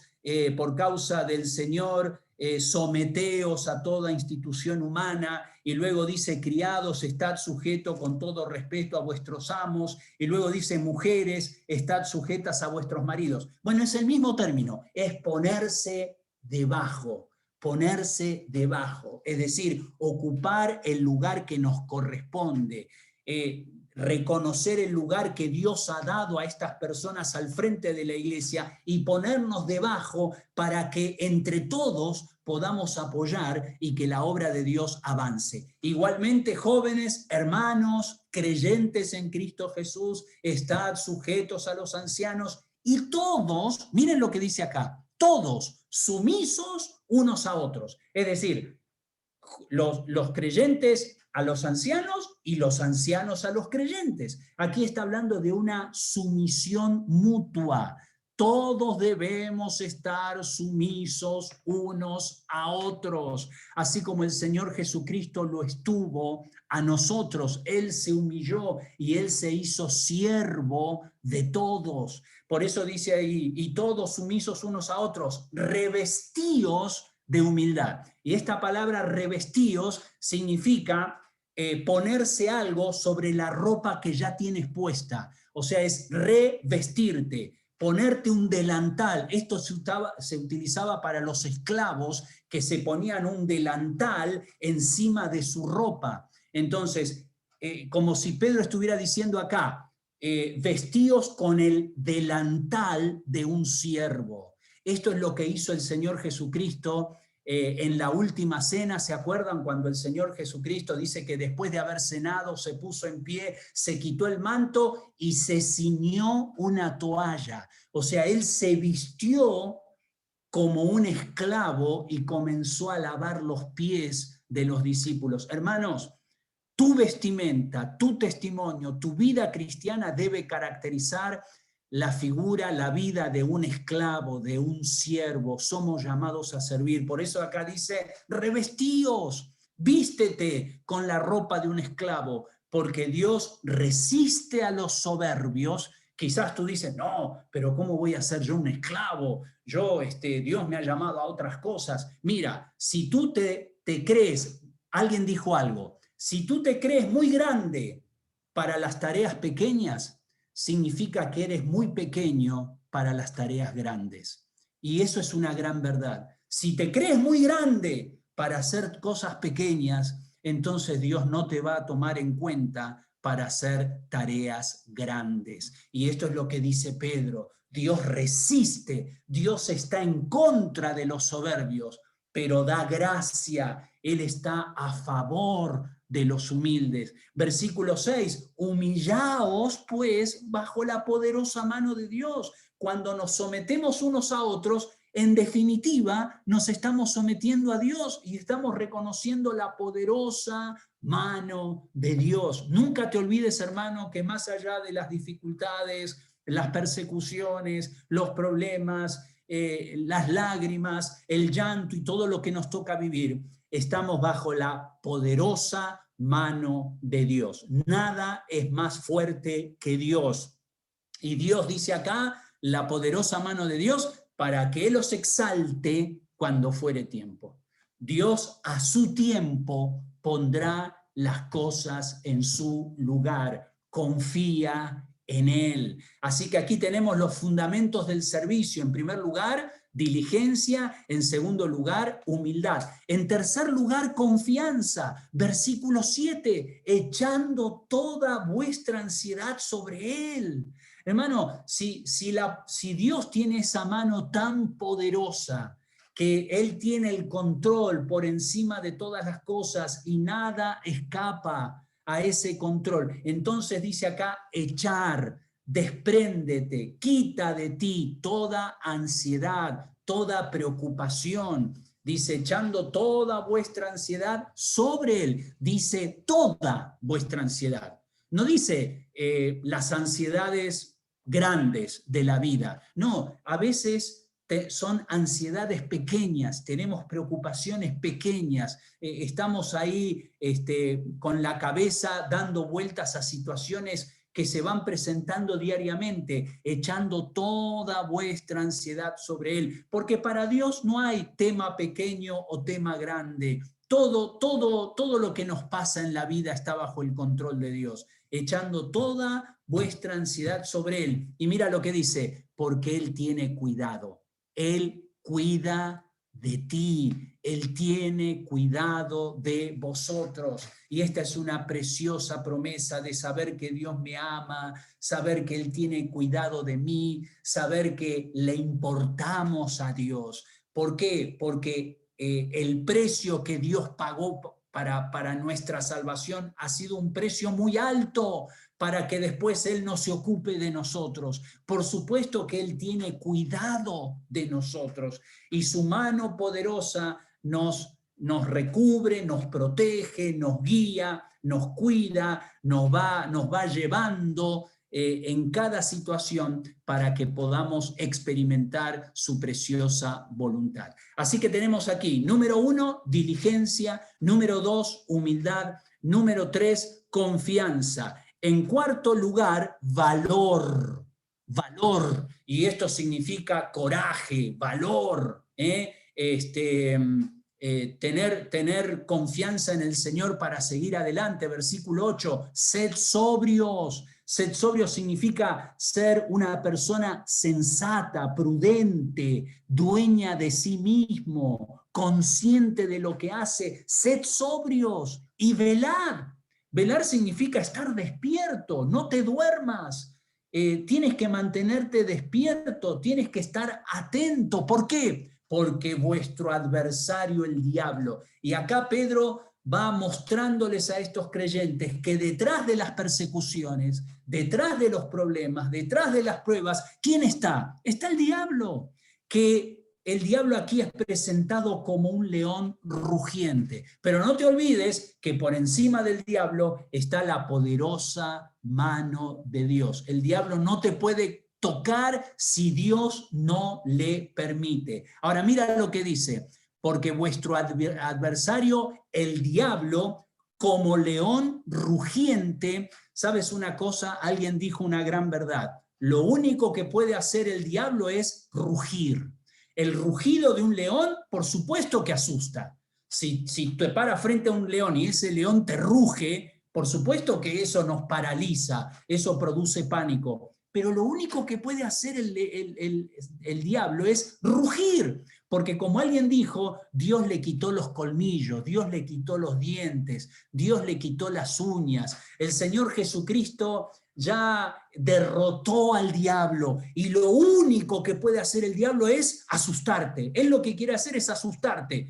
por causa del Señor, someteos a toda institución humana, y luego dice, criados, estad sujetos con todo respeto a vuestros amos, y luego dice, mujeres, estad sujetas a vuestros maridos? Bueno, es el mismo término, es ponerse debajo, es decir, ocupar el lugar que nos corresponde, reconocer el lugar que Dios ha dado a estas personas al frente de la iglesia y ponernos debajo para que entre todos podamos apoyar y que la obra de Dios avance. Igualmente, jóvenes, hermanos, creyentes en Cristo Jesús, estad sujetos a los ancianos y todos, miren lo que dice acá, todos sumisos unos a otros. Es decir, los creyentes a los ancianos y los ancianos a los creyentes. Aquí está hablando de una sumisión mutua. todos debemos estar sumisos unos a otros, así como el Señor Jesucristo lo estuvo a nosotros. Él se humilló y Él se hizo siervo de todos. Por eso dice ahí, y todos sumisos unos a otros, revestíos de humildad. Y esta palabra revestíos significa ponerse algo sobre la ropa que ya tienes puesta. O sea, es revestirte. Ponerte un delantal. Esto se utilizaba para los esclavos que se ponían un delantal encima de su ropa. Entonces, como si Pedro estuviera diciendo acá, vestíos con el delantal de un siervo. Esto es lo que hizo el Señor Jesucristo en la última cena. ¿Se acuerdan cuando el Señor Jesucristo dice que después de haber cenado se puso en pie, se quitó el manto y se ciñó una toalla? O sea, Él se vistió como un esclavo y comenzó a lavar los pies de los discípulos. Hermanos, tu vestimenta, tu testimonio, tu vida cristiana debe caracterizar la figura, la vida de un esclavo, de un siervo. Somos llamados a servir. Por eso acá dice, revestíos, vístete con la ropa de un esclavo, porque Dios resiste a los soberbios. Quizás tú dices, no, pero ¿cómo voy a ser yo un esclavo? Dios me ha llamado a otras cosas. Mira, si tú te crees, alguien dijo algo, si tú te crees muy grande para las tareas pequeñas, significa que eres muy pequeño para las tareas grandes. Y eso es una gran verdad. Si te crees muy grande para hacer cosas pequeñas, entonces Dios no te va a tomar en cuenta para hacer tareas grandes. Y esto es lo que dice Pedro. Dios resiste, Dios está en contra de los soberbios, pero da gracia. Él está a favor de los humildes. Versículo 6, humillaos pues bajo la poderosa mano de Dios. Cuando nos sometemos unos a otros, en definitiva nos estamos sometiendo a Dios y estamos reconociendo la poderosa mano de Dios. Nunca te olvides, hermano, que más allá de las dificultades, las persecuciones, los problemas, las lágrimas, el llanto y todo lo que nos toca vivir, estamos bajo la poderosa mano de Dios. Nada es más fuerte que Dios. Y Dios dice acá, la poderosa mano de Dios, para que Él los exalte cuando fuere tiempo. Dios a su tiempo pondrá las cosas en su lugar. Confía en Él. Así que aquí tenemos los fundamentos del servicio. En primer lugar, diligencia. En segundo lugar, humildad. En tercer lugar, confianza. Versículo 7, echando toda vuestra ansiedad sobre Él. Hermano, si Dios tiene esa mano tan poderosa, que Él tiene el control por encima de todas las cosas y nada escapa a ese control, entonces dice acá, echar, despréndete, quita de ti toda ansiedad, toda preocupación. Dice, echando toda vuestra ansiedad sobre Él. Dice, toda vuestra ansiedad. No dice las ansiedades grandes de la vida. No, a veces son ansiedades pequeñas, tenemos preocupaciones pequeñas, estamos ahí con la cabeza dando vueltas a situaciones que se van presentando diariamente, echando toda vuestra ansiedad sobre Él, porque para Dios no hay tema pequeño o tema grande. Todo lo que nos pasa en la vida está bajo el control de Dios, echando toda vuestra ansiedad sobre Él. Y mira lo que dice, porque Él tiene cuidado. Él cuida de ti, Él tiene cuidado de vosotros. Y esta es una preciosa promesa de saber que Dios me ama, saber que Él tiene cuidado de mí, saber que le importamos a Dios. ¿Por qué? Porque el precio que Dios pagó para nuestra salvación ha sido un precio muy alto, para que después Él no se ocupe de nosotros. Por supuesto que Él tiene cuidado de nosotros y su mano poderosa nos recubre, nos protege, nos guía, nos cuida, nos va llevando en cada situación para que podamos experimentar su preciosa voluntad. Así que tenemos aquí, número 1, diligencia, número 2, humildad, número 3, confianza. En cuarto lugar, valor. Valor, y esto significa coraje, valor, tener confianza en el Señor para seguir adelante. Versículo 8, sed sobrios. Sed sobrio significa ser una persona sensata, prudente, dueña de sí mismo, consciente de lo que hace. Sed sobrios y velad. Velar significa estar despierto, no te duermas. Tienes que mantenerte despierto, tienes que estar atento. ¿Por qué? Porque vuestro adversario, el diablo. Y acá Pedro va mostrándoles a estos creyentes que detrás de las persecuciones, detrás de los problemas, detrás de las pruebas, ¿quién está? Está el diablo, que el diablo aquí es presentado como un león rugiente. Pero no te olvides que por encima del diablo está la poderosa mano de Dios. El diablo no te puede tocar si Dios no le permite. Ahora mira lo que dice, porque vuestro adversario, el diablo, como león rugiente, ¿sabes una cosa? Alguien dijo una gran verdad. Lo único que puede hacer el diablo es rugir. El rugido de un león, por supuesto que asusta. Si te paras frente a un león y ese león te ruge, por supuesto que eso nos paraliza, eso produce pánico. Pero lo único que puede hacer el diablo es rugir, porque como alguien dijo, Dios le quitó los colmillos, Dios le quitó los dientes, Dios le quitó las uñas. El Señor Jesucristo ya derrotó al diablo y lo único que puede hacer el diablo es asustarte. Él lo que quiere hacer es asustarte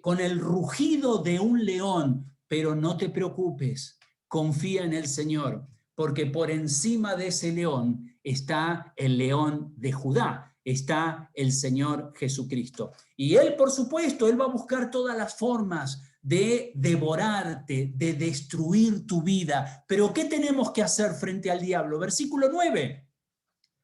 con el rugido de un león, pero no te preocupes, confía en el Señor, porque por encima de ese león está el león de Judá, está el Señor Jesucristo. Y Él, por supuesto, Él va a buscar todas las formas de devorarte, de destruir tu vida. Pero ¿qué tenemos que hacer frente al diablo? Versículo 9,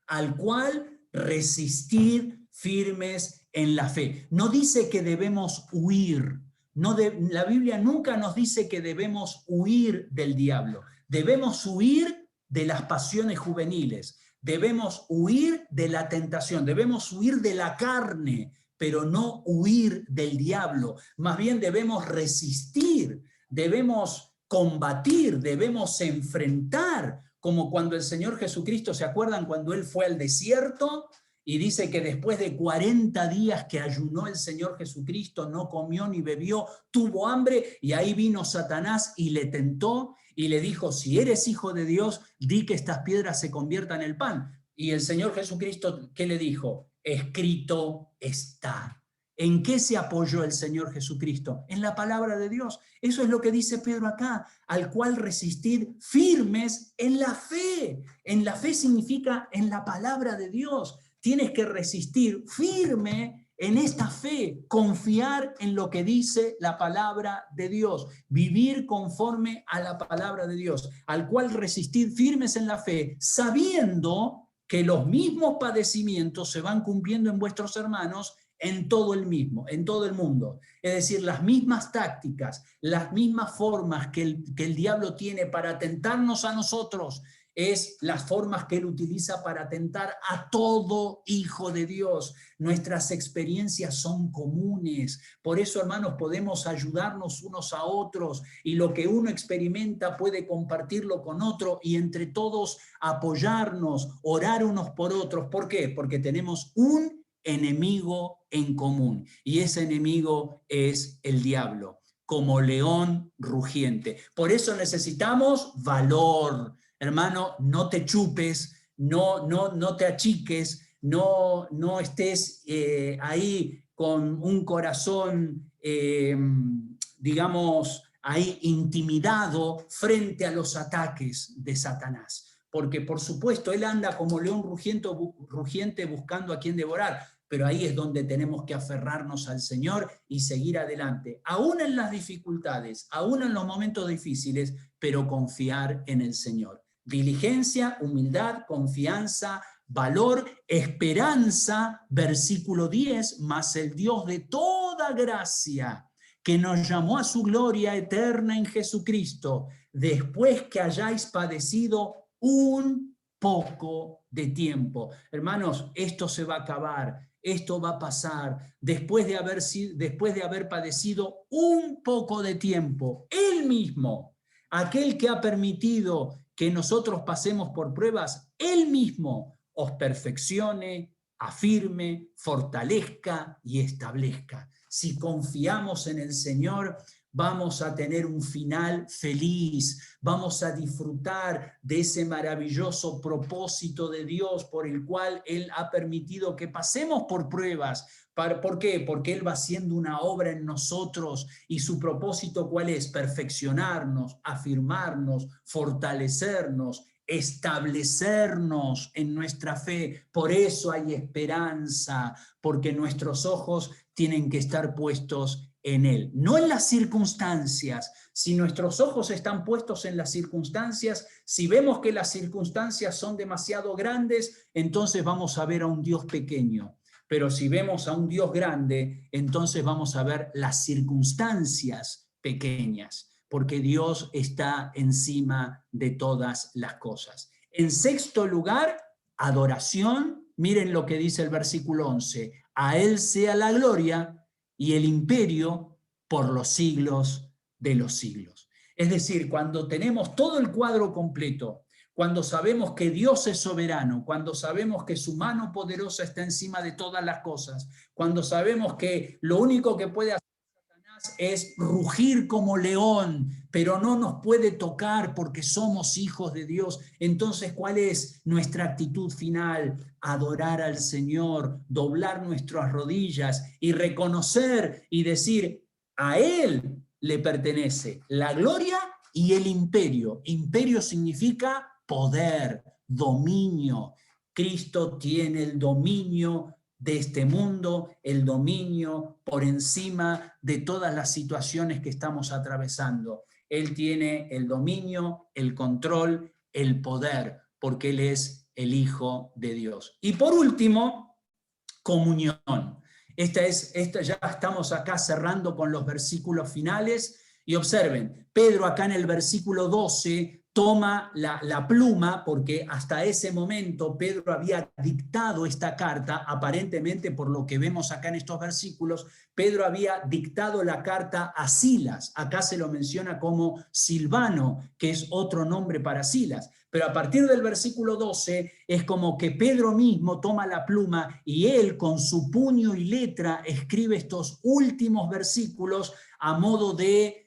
al cual resistir firmes en la fe. No dice que debemos huir. La Biblia nunca nos dice que debemos huir del diablo. Debemos huir de las pasiones juveniles. Debemos huir de la tentación. Debemos huir de la carne, pero no huir del diablo. Más bien debemos resistir, debemos combatir, debemos enfrentar, como cuando el Señor Jesucristo, ¿se acuerdan cuando Él fue al desierto? Y dice que después de 40 días que ayunó el Señor Jesucristo, no comió ni bebió, tuvo hambre, y ahí vino Satanás y le tentó y le dijo, si eres hijo de Dios, di que estas piedras se conviertan en pan. Y el Señor Jesucristo, ¿qué le dijo? Escrito está. ¿En qué se apoyó el Señor Jesucristo? En la palabra de Dios. Eso es lo que dice Pedro acá, al cual resistir firmes en la fe. En la fe significa en la palabra de Dios. Tienes que resistir firme en esta fe, confiar en lo que dice la palabra de Dios, vivir conforme a la palabra de Dios, al cual resistir firmes en la fe, sabiendo que los mismos padecimientos se van cumpliendo en vuestros hermanos en todo el mundo. Es decir, las mismas tácticas, las mismas formas que el diablo tiene para tentarnos a nosotros, es las formas que Él utiliza para tentar a todo hijo de Dios. Nuestras experiencias son comunes. Por eso, hermanos, podemos ayudarnos unos a otros y lo que uno experimenta puede compartirlo con otro y entre todos apoyarnos, orar unos por otros. ¿Por qué? Porque tenemos un enemigo en común y ese enemigo es el diablo, como león rugiente. Por eso necesitamos valor. Hermano, no te chupes, no te achiques, no estés ahí con un corazón, digamos, ahí intimidado frente a los ataques de Satanás. Porque, por supuesto, él anda como león rugiente buscando a quien devorar, pero ahí es donde tenemos que aferrarnos al Señor y seguir adelante, aún en las dificultades, aún en los momentos difíciles, pero confiar en el Señor. Diligencia, humildad, confianza, valor, esperanza, versículo 10, mas el Dios de toda gracia, que nos llamó a su gloria eterna en Jesucristo, después que hayáis padecido un poco de tiempo. Hermanos, esto se va a acabar, esto va a pasar, después de haber padecido un poco de tiempo. Él mismo, aquel que ha permitido que nosotros pasemos por pruebas, Él mismo os perfeccione, afirme, fortalezca y establezca. Si confiamos en el Señor, vamos a tener un final feliz, vamos a disfrutar de ese maravilloso propósito de Dios por el cual Él ha permitido que pasemos por pruebas. ¿Por qué? Porque Él va haciendo una obra en nosotros y su propósito ¿cuál es? Perfeccionarnos, afirmarnos, fortalecernos, establecernos en nuestra fe. Por eso hay esperanza, porque nuestros ojos tienen que estar puestos en Él, no en las circunstancias. Si nuestros ojos están puestos en las circunstancias, si vemos que las circunstancias son demasiado grandes, entonces vamos a ver a un Dios pequeño. Pero si vemos a un Dios grande, entonces vamos a ver las circunstancias pequeñas, porque Dios está encima de todas las cosas. En sexto lugar, adoración. Miren lo que dice el versículo 11. A Él sea la gloria y el imperio por los siglos de los siglos. Es decir, cuando tenemos todo el cuadro completo, cuando sabemos que Dios es soberano, cuando sabemos que su mano poderosa está encima de todas las cosas, cuando sabemos que lo único que puede hacer Satanás es rugir como león, pero no nos puede tocar porque somos hijos de Dios, entonces ¿cuál es nuestra actitud final? Adorar al Señor, doblar nuestras rodillas y reconocer y decir, a Él le pertenece la gloria y el imperio. Imperio significa poder, dominio. Cristo tiene el dominio de este mundo, el dominio por encima de todas las situaciones que estamos atravesando. Él tiene el dominio, el control, el poder, porque Él es el Hijo de Dios. Y por último, comunión. Esta ya estamos acá cerrando con los versículos finales. Y observen, Pedro acá en el versículo 12 toma la pluma, porque hasta ese momento Pedro había dictado esta carta, aparentemente por lo que vemos acá en estos versículos, Pedro había dictado la carta a Silas. Acá se lo menciona como Silvano, que es otro nombre para Silas. Pero a partir del versículo 12 es como que Pedro mismo toma la pluma y él con su puño y letra escribe estos últimos versículos a modo de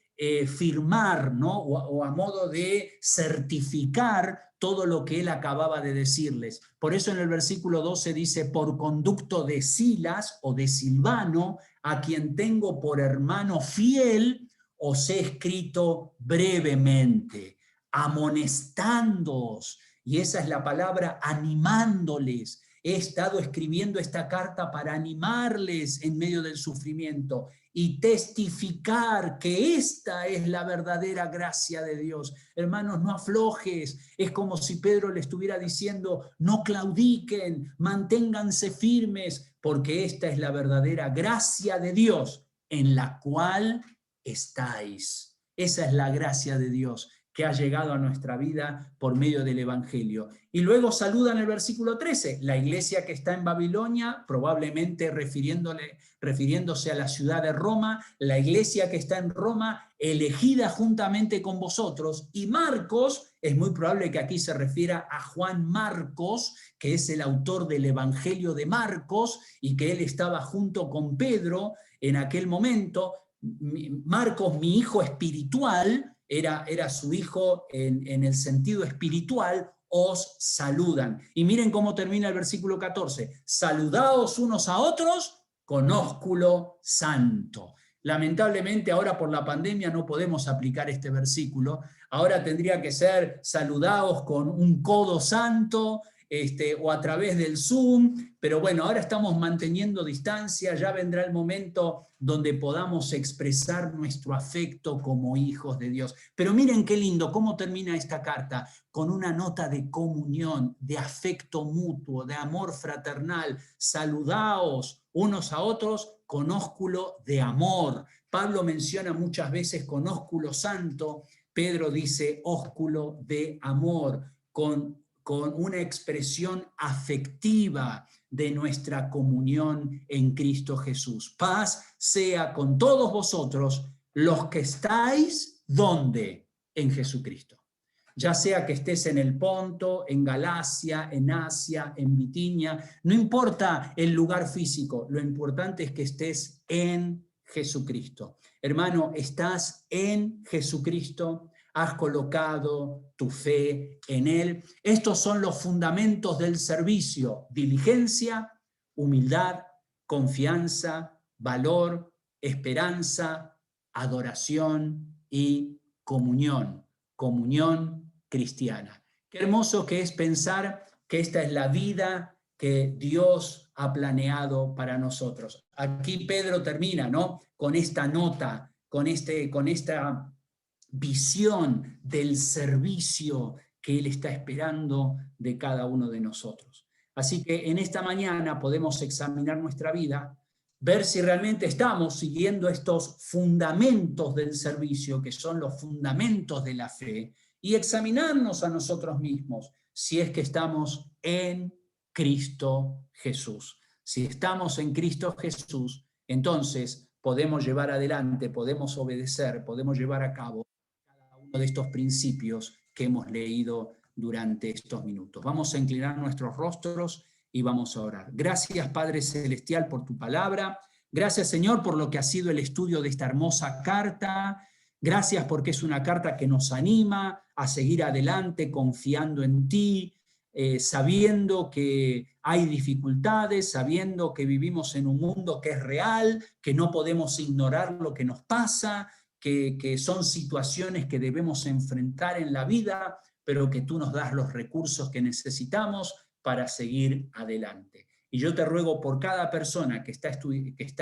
firmar, ¿no? o a modo de certificar todo lo que él acababa de decirles. Por eso en el versículo 12 dice, por conducto de Silas o de Silvano, a quien tengo por hermano fiel, os he escrito brevemente, amonestándoos, y esa es la palabra, animándoles. He estado escribiendo esta carta para animarles en medio del sufrimiento y testificar que esta es la verdadera gracia de Dios. Hermanos, no aflojes. Es como si Pedro le estuviera diciendo, no claudiquen, manténganse firmes, porque esta es la verdadera gracia de Dios en la cual estáis. Esa es la gracia de Dios que ha llegado a nuestra vida por medio del Evangelio. Y luego saluda en el versículo 13, la iglesia que está en Babilonia, probablemente refiriéndose a la ciudad de Roma, la iglesia que está en Roma, elegida juntamente con vosotros, y Marcos, es muy probable que aquí se refiera a Juan Marcos, que es el autor del Evangelio de Marcos, y que él estaba junto con Pedro en aquel momento. Marcos, mi hijo espiritual, era su hijo en el sentido espiritual, os saludan. Y miren cómo termina el versículo 14. Saludaos unos a otros con ósculo santo. Lamentablemente ahora por la pandemia no podemos aplicar este versículo. Ahora tendría que ser saludaos con un codo santo, o a través del Zoom, pero bueno, ahora estamos manteniendo distancia, ya vendrá el momento donde podamos expresar nuestro afecto como hijos de Dios. Pero miren qué lindo, cómo termina esta carta, con una nota de comunión, de afecto mutuo, de amor fraternal. Saludaos unos a otros con ósculo de amor. Pablo menciona muchas veces con ósculo santo, Pedro dice ósculo de amor, con una expresión afectiva de nuestra comunión en Cristo Jesús. Paz sea con todos vosotros los que estáis, ¿dónde? En Jesucristo. Ya sea que estés en el Ponto, en Galacia, en Asia, en Bitinia, no importa el lugar físico, lo importante es que estés en Jesucristo. Hermano, estás en Jesucristo, has colocado tu fe en Él. Estos son los fundamentos del servicio: diligencia, humildad, confianza, valor, esperanza, adoración y comunión. Comunión cristiana. Qué hermoso que es pensar que esta es la vida que Dios ha planeado para nosotros. Aquí Pedro termina, ¿no?, con esta nota, con esta visión del servicio que Él está esperando de cada uno de nosotros. Así que en esta mañana podemos examinar nuestra vida, ver si realmente estamos siguiendo estos fundamentos del servicio, que son los fundamentos de la fe, y examinarnos a nosotros mismos si es que estamos en Cristo Jesús. Si estamos en Cristo Jesús, entonces podemos llevar adelante, podemos obedecer, podemos llevar a cabo cada uno de estos principios que hemos leído durante estos minutos. Vamos a inclinar nuestros rostros y vamos a orar. Gracias, Padre Celestial, por tu palabra. Gracias, Señor, por lo que ha sido el estudio de esta hermosa carta. Gracias porque es una carta que nos anima a seguir adelante confiando en ti, sabiendo que hay dificultades, sabiendo que vivimos en un mundo que es real, que no podemos ignorar lo que nos pasa, que son situaciones que debemos enfrentar en la vida, pero que tú nos das los recursos que necesitamos para seguir adelante. Y yo te ruego por cada persona que está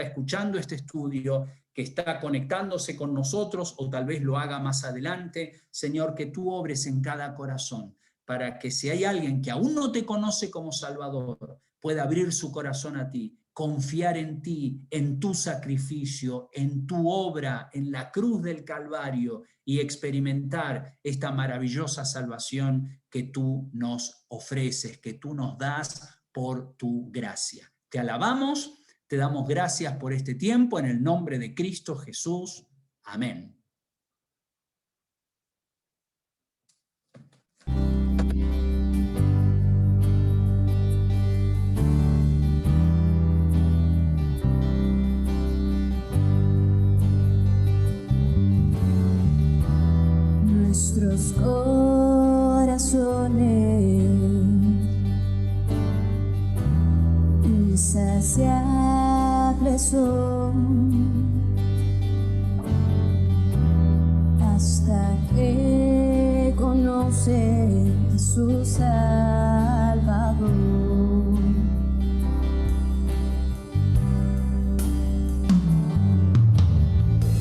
escuchando este estudio, que está conectándose con nosotros o tal vez lo haga más adelante, Señor, que tú obres en cada corazón, para que si hay alguien que aún no te conoce como Salvador, pueda abrir su corazón a ti, confiar en ti, en tu sacrificio, en tu obra, en la cruz del Calvario, y experimentar esta maravillosa salvación que tú nos ofreces, que tú nos das por tu gracia. Te alabamos, te damos gracias por este tiempo, en el nombre de Cristo Jesús. Amén. Nuestros corazones insaciables son hasta que conocen a su Salvador.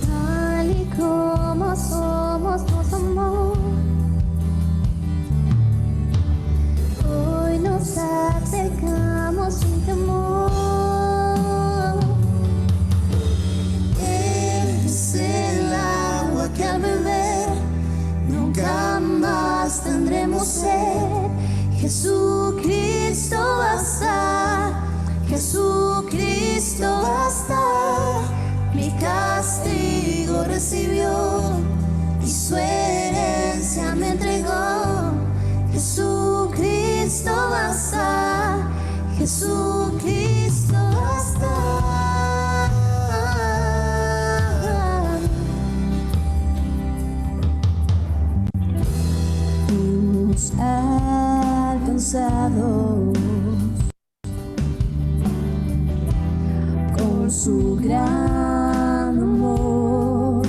Tal y como somos, nos amó. Hoy nos acercamos sin temor. Es el agua que al beber nunca más tendremos sed. Jesucristo basta, Jesucristo basta. Mi castigo recibió y su herencia me entregó. Jesucristo basta, Jesucristo basta. Fuimos alcanzados con su gran amor,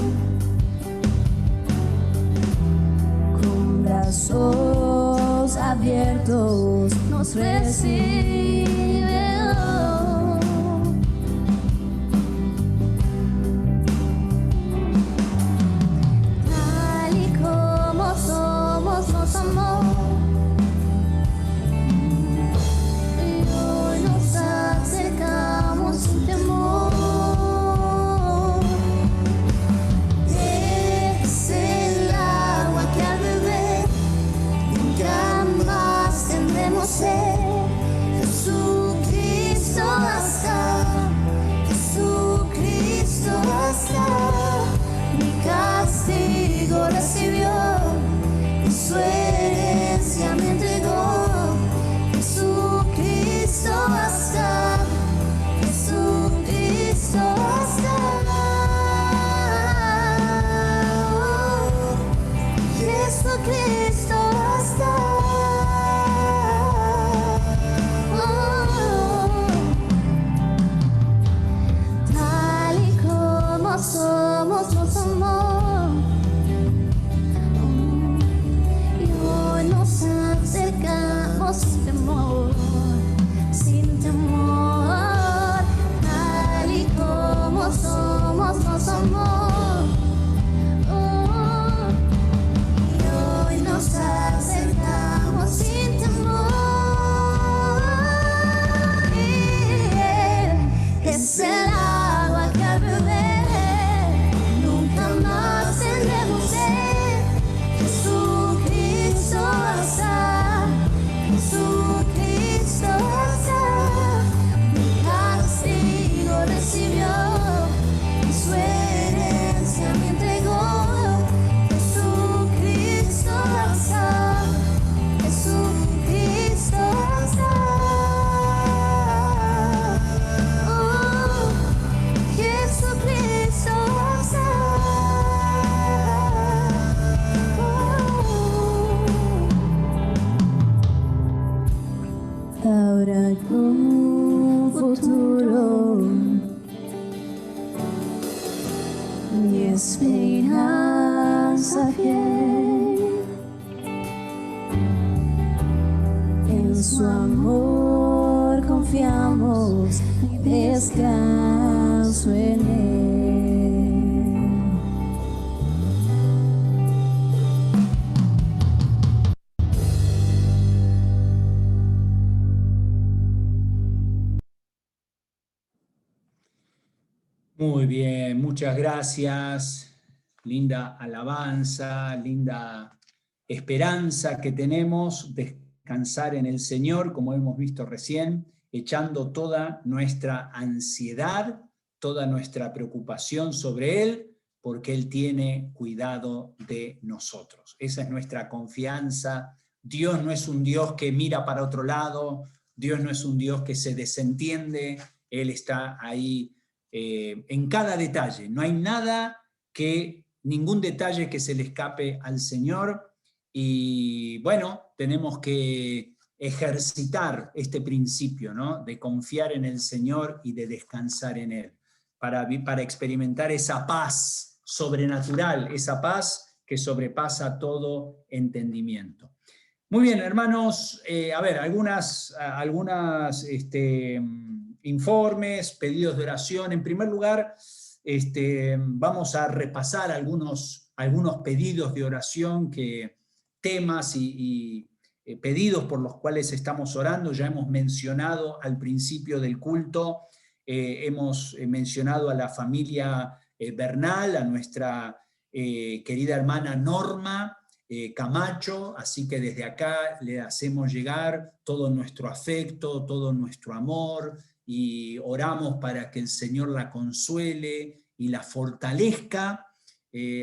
con brazos abiertos abiertos nos recibe. Tal y como somos, nos amó. Y hoy nos acercamos sin temor. Es el agua que al beber nunca más tendremos sed. Jesucristo basta, Jesucristo basta. Mi castigo recibió y su herencia me entregó. Jesucristo basta, Jesucristo basta. Jesucristo basta. Tal y como somos, nos amó. Y hoy nos acercamos sin temor, sin temor. Tal y como somos, nos amó. Y hoy nos acercamos sin temor. Y Él es el agua que al beber nunca más tendremos sed. Jesucristo basta, Jesucristo basta. Mi castigo recibió y su herencia me entregó. Jesucristo basta, Jesucristo basta. Jesucristo basta. Habrá un futuro, mi esperanza fiel, en su amor confiamos y descanso en Él. Muy bien, muchas gracias. Linda alabanza, linda esperanza que tenemos, descansar en el Señor, como hemos visto recién, echando toda nuestra ansiedad, toda nuestra preocupación sobre Él, porque Él tiene cuidado de nosotros. Esa es nuestra confianza. Dios no es un Dios que mira para otro lado, Dios no es un Dios que se desentiende, Él está ahí en cada detalle. No hay ningún detalle que se le escape al Señor. Y bueno, tenemos que ejercitar este principio, ¿no? De confiar en el Señor y de descansar en Él, para experimentar esa paz sobrenatural, esa paz que sobrepasa todo entendimiento. Muy bien, hermanos, a ver, algunas informes, pedidos de oración. En primer lugar, vamos a repasar algunos pedidos de oración, temas y pedidos por los cuales estamos orando. Ya hemos mencionado al principio del culto, hemos mencionado a la familia Bernal, a nuestra querida hermana Norma Camacho, así que desde acá le hacemos llegar todo nuestro afecto, todo nuestro amor, y oramos para que el Señor la consuele y la fortalezca,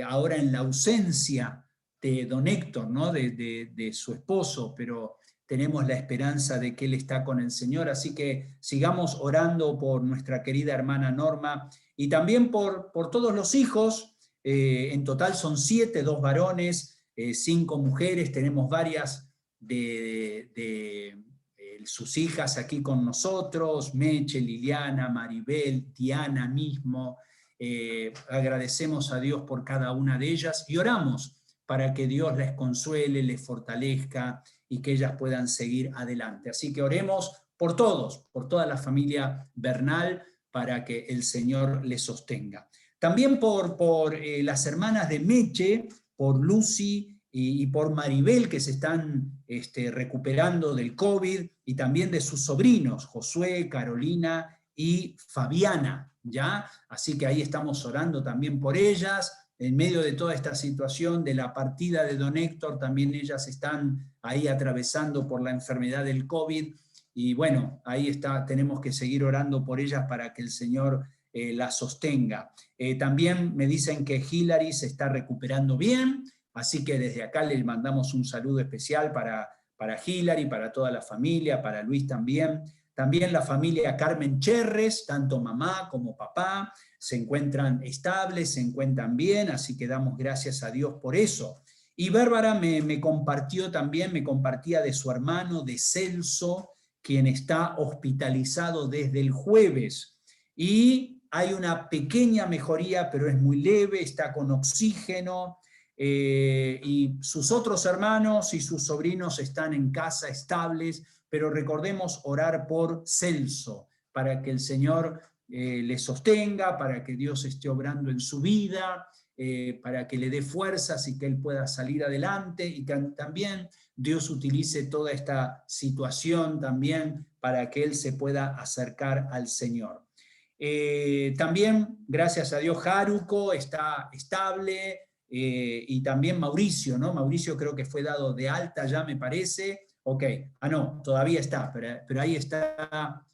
ahora en la ausencia de don Héctor, ¿no? de su esposo, pero tenemos la esperanza de que él está con el Señor, así que sigamos orando por nuestra querida hermana Norma, y también por todos los hijos. En total son 7, 2 varones, 5 mujeres, tenemos varias de sus hijas aquí con nosotros, Meche, Liliana, Maribel, Diana mismo. Agradecemos a Dios por cada una de ellas y oramos para que Dios les consuele, les fortalezca y que ellas puedan seguir adelante. Así que oremos por todos, por toda la familia Bernal, para que el Señor les sostenga. También por las hermanas de Meche, por Lucy y por Maribel, que se están recuperando del COVID, y también de sus sobrinos, Josué, Carolina y Fabiana, ¿ya? Así que ahí estamos orando también por ellas. En medio de toda esta situación de la partida de don Héctor, también ellas están ahí atravesando por la enfermedad del COVID, y bueno, ahí está, tenemos que seguir orando por ellas para que el Señor las sostenga. También me dicen que Hilary se está recuperando bien, así que desde acá le mandamos un saludo especial para Hilary, para toda la familia, para Luis también. También la familia Carmen Cherres, tanto mamá como papá, se encuentran estables, se encuentran bien, así que damos gracias a Dios por eso. Y Bárbara me compartió también, me compartía de su hermano, de Celso, quien está hospitalizado desde el jueves. Y hay una pequeña mejoría, pero es muy leve, está con oxígeno, y sus otros hermanos y sus sobrinos están en casa estables, pero recordemos orar por Celso, para que el Señor le sostenga, para que Dios esté obrando en su vida, para que le dé fuerzas y que él pueda salir adelante, y que también Dios utilice toda esta situación también para que él se pueda acercar al Señor. También, gracias a Dios, Haruko está estable, y también Mauricio, ¿no? Mauricio creo que fue dado de alta ya, me parece. Ok, no, todavía está, pero ahí está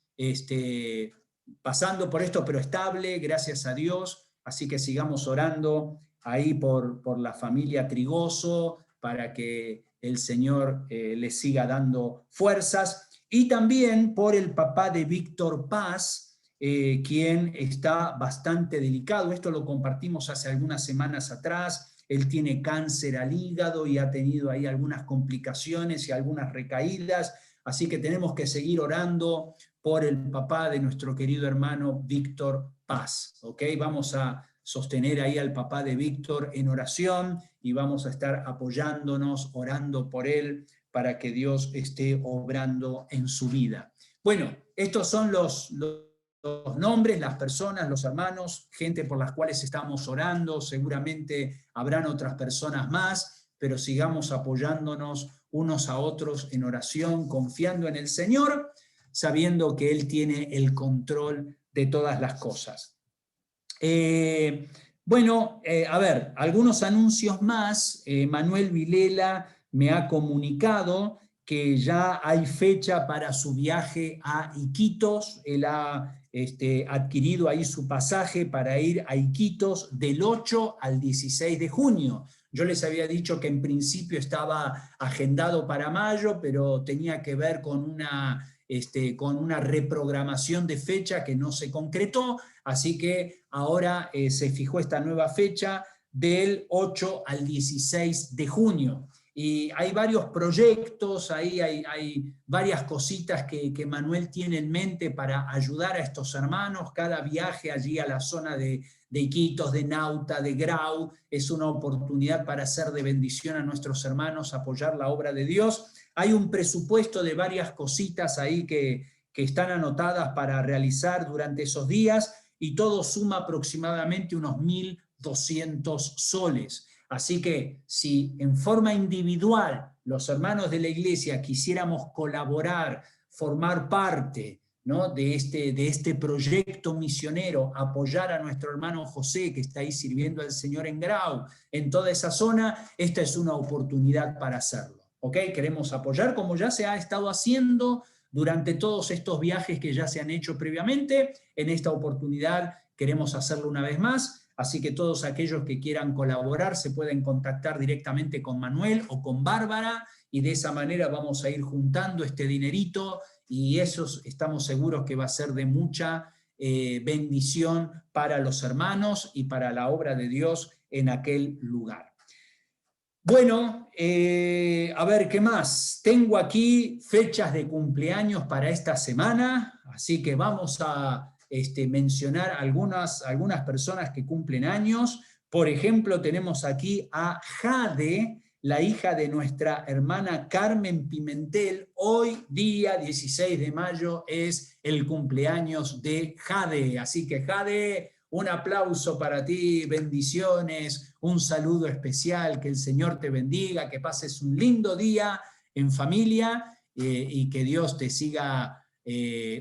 pasando por esto, pero estable, gracias a Dios. Así que sigamos orando ahí por la familia Trigoso, para que el Señor les siga dando fuerzas. Y también por el papá de Víctor Paz, quien está bastante delicado. Esto lo compartimos hace algunas semanas atrás. Él tiene cáncer al hígado y ha tenido ahí algunas complicaciones y algunas recaídas, así que tenemos que seguir orando por el papá de nuestro querido hermano Víctor Paz, ¿ok? Vamos a sostener ahí al papá de Víctor en oración y vamos a estar apoyándonos, orando por él, para que Dios esté obrando en su vida. Bueno, estos son los nombres, las personas, los hermanos, gente por las cuales estamos orando. Seguramente habrán otras personas más, pero sigamos apoyándonos unos a otros en oración, confiando en el Señor, sabiendo que Él tiene el control de todas las cosas. A ver, algunos anuncios más. Manuel Vilela me ha comunicado que ya hay fecha para su viaje a Iquitos. Él ha adquirido ahí su pasaje para ir a Iquitos del 8 al 16 de junio. Yo les había dicho que en principio estaba agendado para mayo, pero tenía que ver con una reprogramación de fecha que no se concretó, así que ahora se fijó esta nueva fecha del 8 al 16 de junio. Y hay varios proyectos, ahí hay varias cositas que Manuel tiene en mente para ayudar a estos hermanos. Cada viaje allí a la zona de Iquitos, de Nauta, de Grau, es una oportunidad para hacer de bendición a nuestros hermanos, apoyar la obra de Dios. Hay un presupuesto de varias cositas ahí que están anotadas para realizar durante esos días, y todo suma aproximadamente unos 1.200 soles. Así que si en forma individual los hermanos de la iglesia quisiéramos colaborar, formar parte, ¿no?, de este proyecto misionero, apoyar a nuestro hermano José, que está ahí sirviendo al Señor en Grau, en toda esa zona, esta es una oportunidad para hacerlo. ¿Ok? Queremos apoyar como ya se ha estado haciendo durante todos estos viajes que ya se han hecho previamente. En esta oportunidad queremos hacerlo una vez más. Así que todos aquellos que quieran colaborar se pueden contactar directamente con Manuel o con Bárbara, y de esa manera vamos a ir juntando este dinerito, y eso estamos seguros que va a ser de mucha bendición para los hermanos y para la obra de Dios en aquel lugar. Bueno, a ver, ¿qué más? Tengo aquí fechas de cumpleaños para esta semana, así que vamos a mencionar algunas personas que cumplen años. Por ejemplo, tenemos aquí a Jade, la hija de nuestra hermana Carmen Pimentel. Hoy, día 16 de mayo, es el cumpleaños de Jade. Así que, Jade, un aplauso para ti, bendiciones, un saludo especial, que el Señor te bendiga, que pases un lindo día en familia y que Dios te siga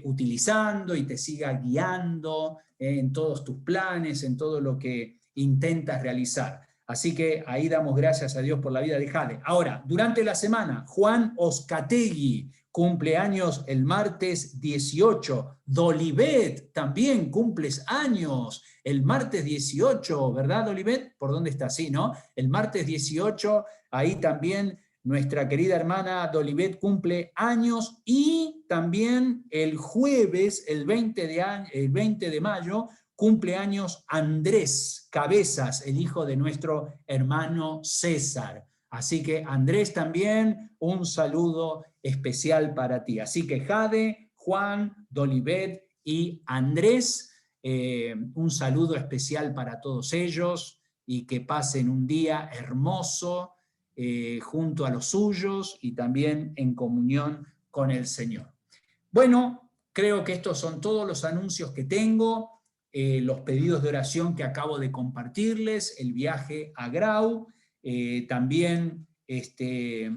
utilizando y te siga guiando en todos tus planes, en todo lo que intentas realizar. Así que ahí damos gracias a Dios por la vida de Jade. Ahora, durante la semana, Juan Oscategui, cumpleaños el martes 18. Dolivet, también cumples años el martes 18, ¿verdad, Dolivet? ¿Por dónde está? Sí, ¿no? El martes 18, ahí también nuestra querida hermana Dolivet cumple años, y también el jueves, el 20 de mayo, cumpleaños Andrés Cabezas, el hijo de nuestro hermano César. Así que Andrés también, un saludo especial para ti. Así que Jade, Juan, Dolivet y Andrés, un saludo especial para todos ellos y que pasen un día hermoso junto a los suyos y también en comunión con el Señor. Bueno, creo que estos son todos los anuncios que tengo. Los pedidos de oración que acabo de compartirles, el viaje a Grau, también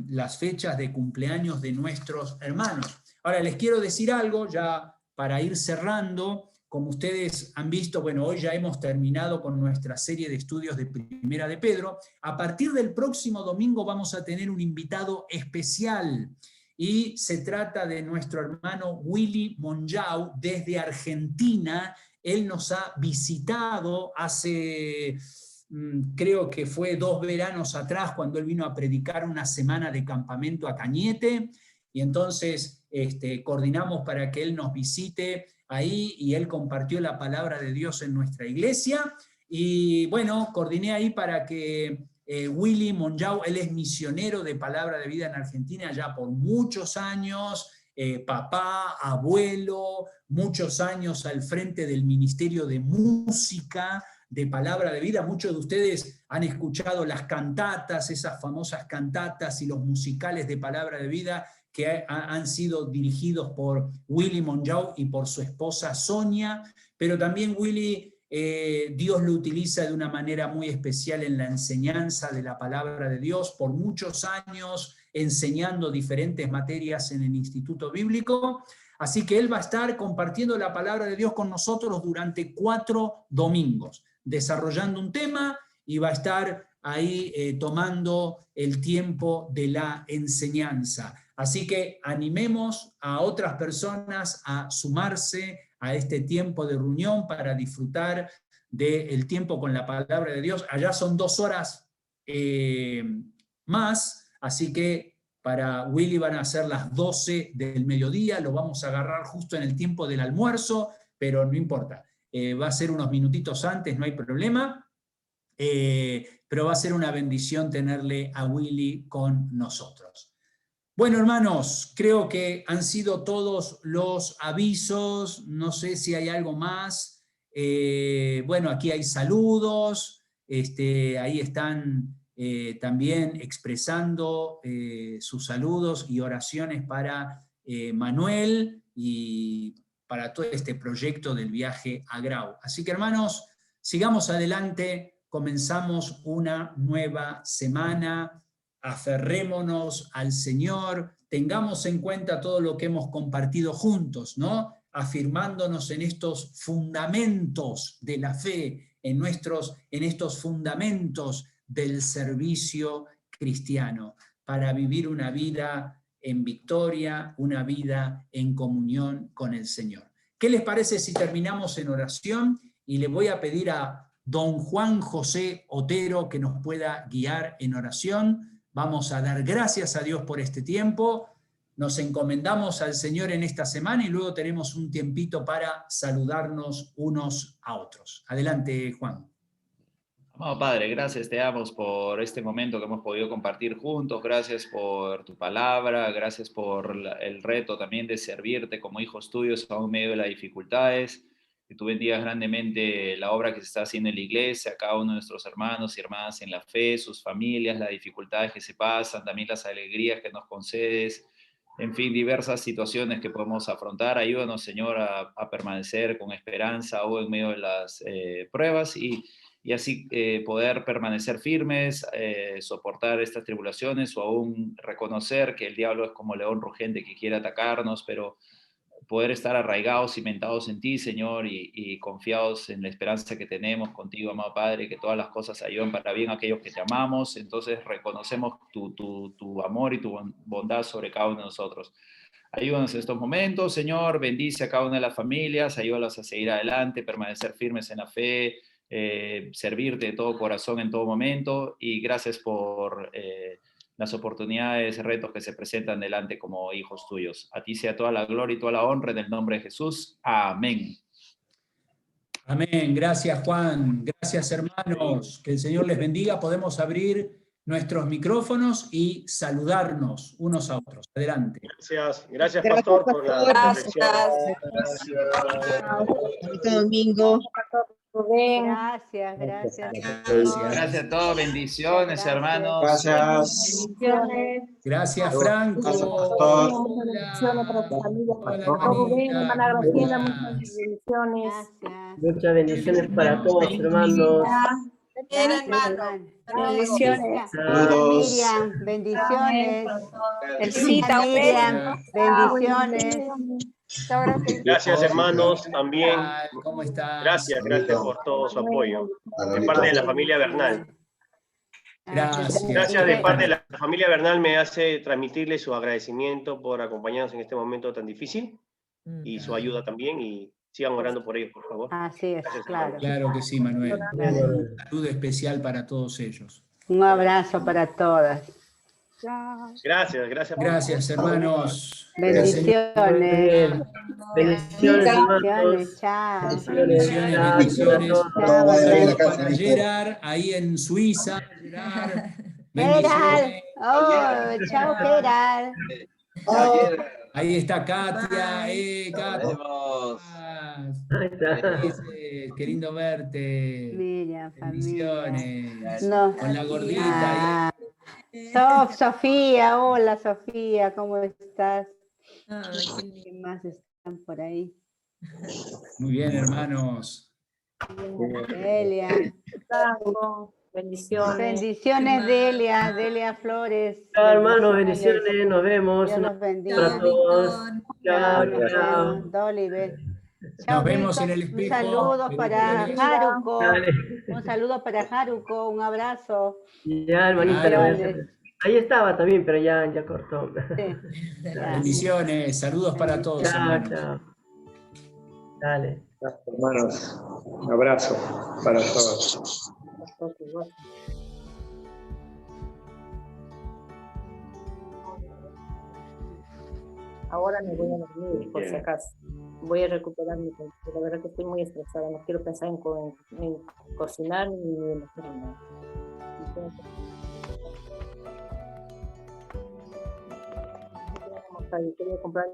las fechas de cumpleaños de nuestros hermanos. Ahora les quiero decir algo ya para ir cerrando. Como ustedes han visto, bueno, hoy ya hemos terminado con nuestra serie de estudios de Primera de Pedro. A partir del próximo domingo vamos a tener un invitado especial, y se trata de nuestro hermano Willy Monjau desde Argentina. Él nos ha visitado hace, creo que fue 2 veranos atrás, cuando él vino a predicar una semana de campamento a Cañete, y entonces coordinamos para que él nos visite ahí, y él compartió la palabra de Dios en nuestra iglesia, y bueno, coordiné ahí para que Willy Monjau, él es misionero de Palabra de Vida en Argentina ya por muchos años, papá, abuelo, muchos años al frente del Ministerio de Música de Palabra de Vida. Muchos de ustedes han escuchado las cantatas, esas famosas cantatas y los musicales de Palabra de Vida que han sido dirigidos por Willy Monjau y por su esposa Sonia, pero también Willy, Dios lo utiliza de una manera muy especial en la enseñanza de la palabra de Dios, por muchos años enseñando diferentes materias en el Instituto Bíblico, así que él va a estar compartiendo la palabra de Dios con nosotros durante 4 domingos, desarrollando un tema, y va a estar ahí tomando el tiempo de la enseñanza. Así que animemos a otras personas a sumarse a este tiempo de reunión para disfrutar del tiempo con la palabra de Dios. Allá son 2 horas más, así que para Willy van a ser las 12 del mediodía, lo vamos a agarrar justo en el tiempo del almuerzo, pero no importa, va a ser unos minutitos antes, no hay problema, pero va a ser una bendición tenerle a Willy con nosotros. Bueno, hermanos, creo que han sido todos los avisos, no sé si hay algo más. Bueno, aquí hay saludos, ahí están también expresando sus saludos y oraciones para Manuel y para todo este proyecto del viaje a Grau. Así que, hermanos, sigamos adelante, comenzamos una nueva semana. Aferrémonos al Señor, tengamos en cuenta todo lo que hemos compartido juntos, ¿no? Afirmándonos en estos fundamentos de la fe, en estos fundamentos del servicio cristiano, para vivir una vida en victoria, una vida en comunión con el Señor. ¿Qué les parece si terminamos en oración? Y le voy a pedir a don Juan José Otero que nos pueda guiar en oración. Vamos a dar gracias a Dios por este tiempo, nos encomendamos al Señor en esta semana y luego tenemos un tiempito para saludarnos unos a otros. Adelante, Juan. Amado Padre, gracias te damos por este momento que hemos podido compartir juntos, gracias por tu palabra, gracias por el reto también de servirte como hijos tuyos aún en medio de las dificultades. que tú bendigas grandemente la obra que se está haciendo en la iglesia, a cada uno de nuestros hermanos y hermanas en la fe, sus familias, las dificultades que se pasan, también las alegrías que nos concedes, en fin, diversas situaciones que podemos afrontar. Ayúdanos, Señor, a permanecer con esperanza aún en medio de las pruebas y así poder permanecer firmes, soportar estas tribulaciones o aún reconocer que el diablo es como león rugente que quiere atacarnos, pero poder estar arraigados, cimentados en ti, Señor, y confiados en la esperanza que tenemos contigo, amado Padre, que todas las cosas ayudan para bien a aquellos que te amamos. Entonces reconocemos tu amor y tu bondad sobre cada uno de nosotros. Ayúdanos en estos momentos, Señor, bendice a cada una de las familias, ayúdalas a seguir adelante, permanecer firmes en la fe, servirte de todo corazón en todo momento, y gracias por las oportunidades, retos que se presentan delante como hijos tuyos. A ti sea toda la gloria y toda la honra en el nombre de Jesús. Amén. Amén. Gracias, Juan. Gracias, hermanos. Que el Señor les bendiga. Podemos abrir nuestros micrófonos y saludarnos unos a otros. Adelante. Gracias, Pastor, por la reflexión. Este domingo. Gracias. Gracias a todos. Bendiciones, hermanos. Gracias. Gracias, Franco. Gracias, Pastor. Bendiciones para tu familia, Hola, hermana Graciela, hermanita. muchas bendiciones. Muchas bendiciones para todos, hermanos. Bendiciones. Saludos. Miriam, bendiciones. Elcita, Miriam, bendiciones. Gracias, hermanos, también. ¿Cómo estás? Gracias por todo su apoyo. De parte de la familia Bernal. Gracias. Gracias de parte de la familia Bernal, me hace transmitirle su agradecimiento por acompañarnos en este momento tan difícil y su ayuda también, y sigan orando por ellos, por favor. Así es, Gracias, claro. Claro que sí, Manuel. Un saludo especial para todos ellos. Un abrazo para todas. Gracias. Gracias, hermanos. Bendiciones. Bendiciones, hermanos. Chao. Bendiciones. Chao. Para Gerard, ahí en Suiza. Gerard. Gerard. Bendiciones. Oh, chao, Gerard. Ahí está Katia. Katia. Qué lindo verte. Mira, Bendiciones. No. Con la gordita. Sofía, hola Sofía, ¿cómo estás? ¿Qué más están por ahí? Muy bien, hermanos. Delia. Bendiciones. Bendiciones, Delia Flores. Chao, hermanos, bendiciones, nos vemos. Dios los Para bendiga. todos. Chao. Doliver. Nos vemos en el espejo. Un saludo para Haruko. Dale. Un saludo para Haruko, un abrazo. Ya, hermanita. Bendiciones. Ahí estaba también, pero ya cortó. Sí. Bendiciones, saludos para todos. Chao. Dale. Hermanos, un abrazo para todos. Ahora me voy a dormir, por si acaso. Voy a recuperarme, porque la verdad que estoy muy estresada. No quiero pensar en cocinar ni en hacer nada. Quería comprar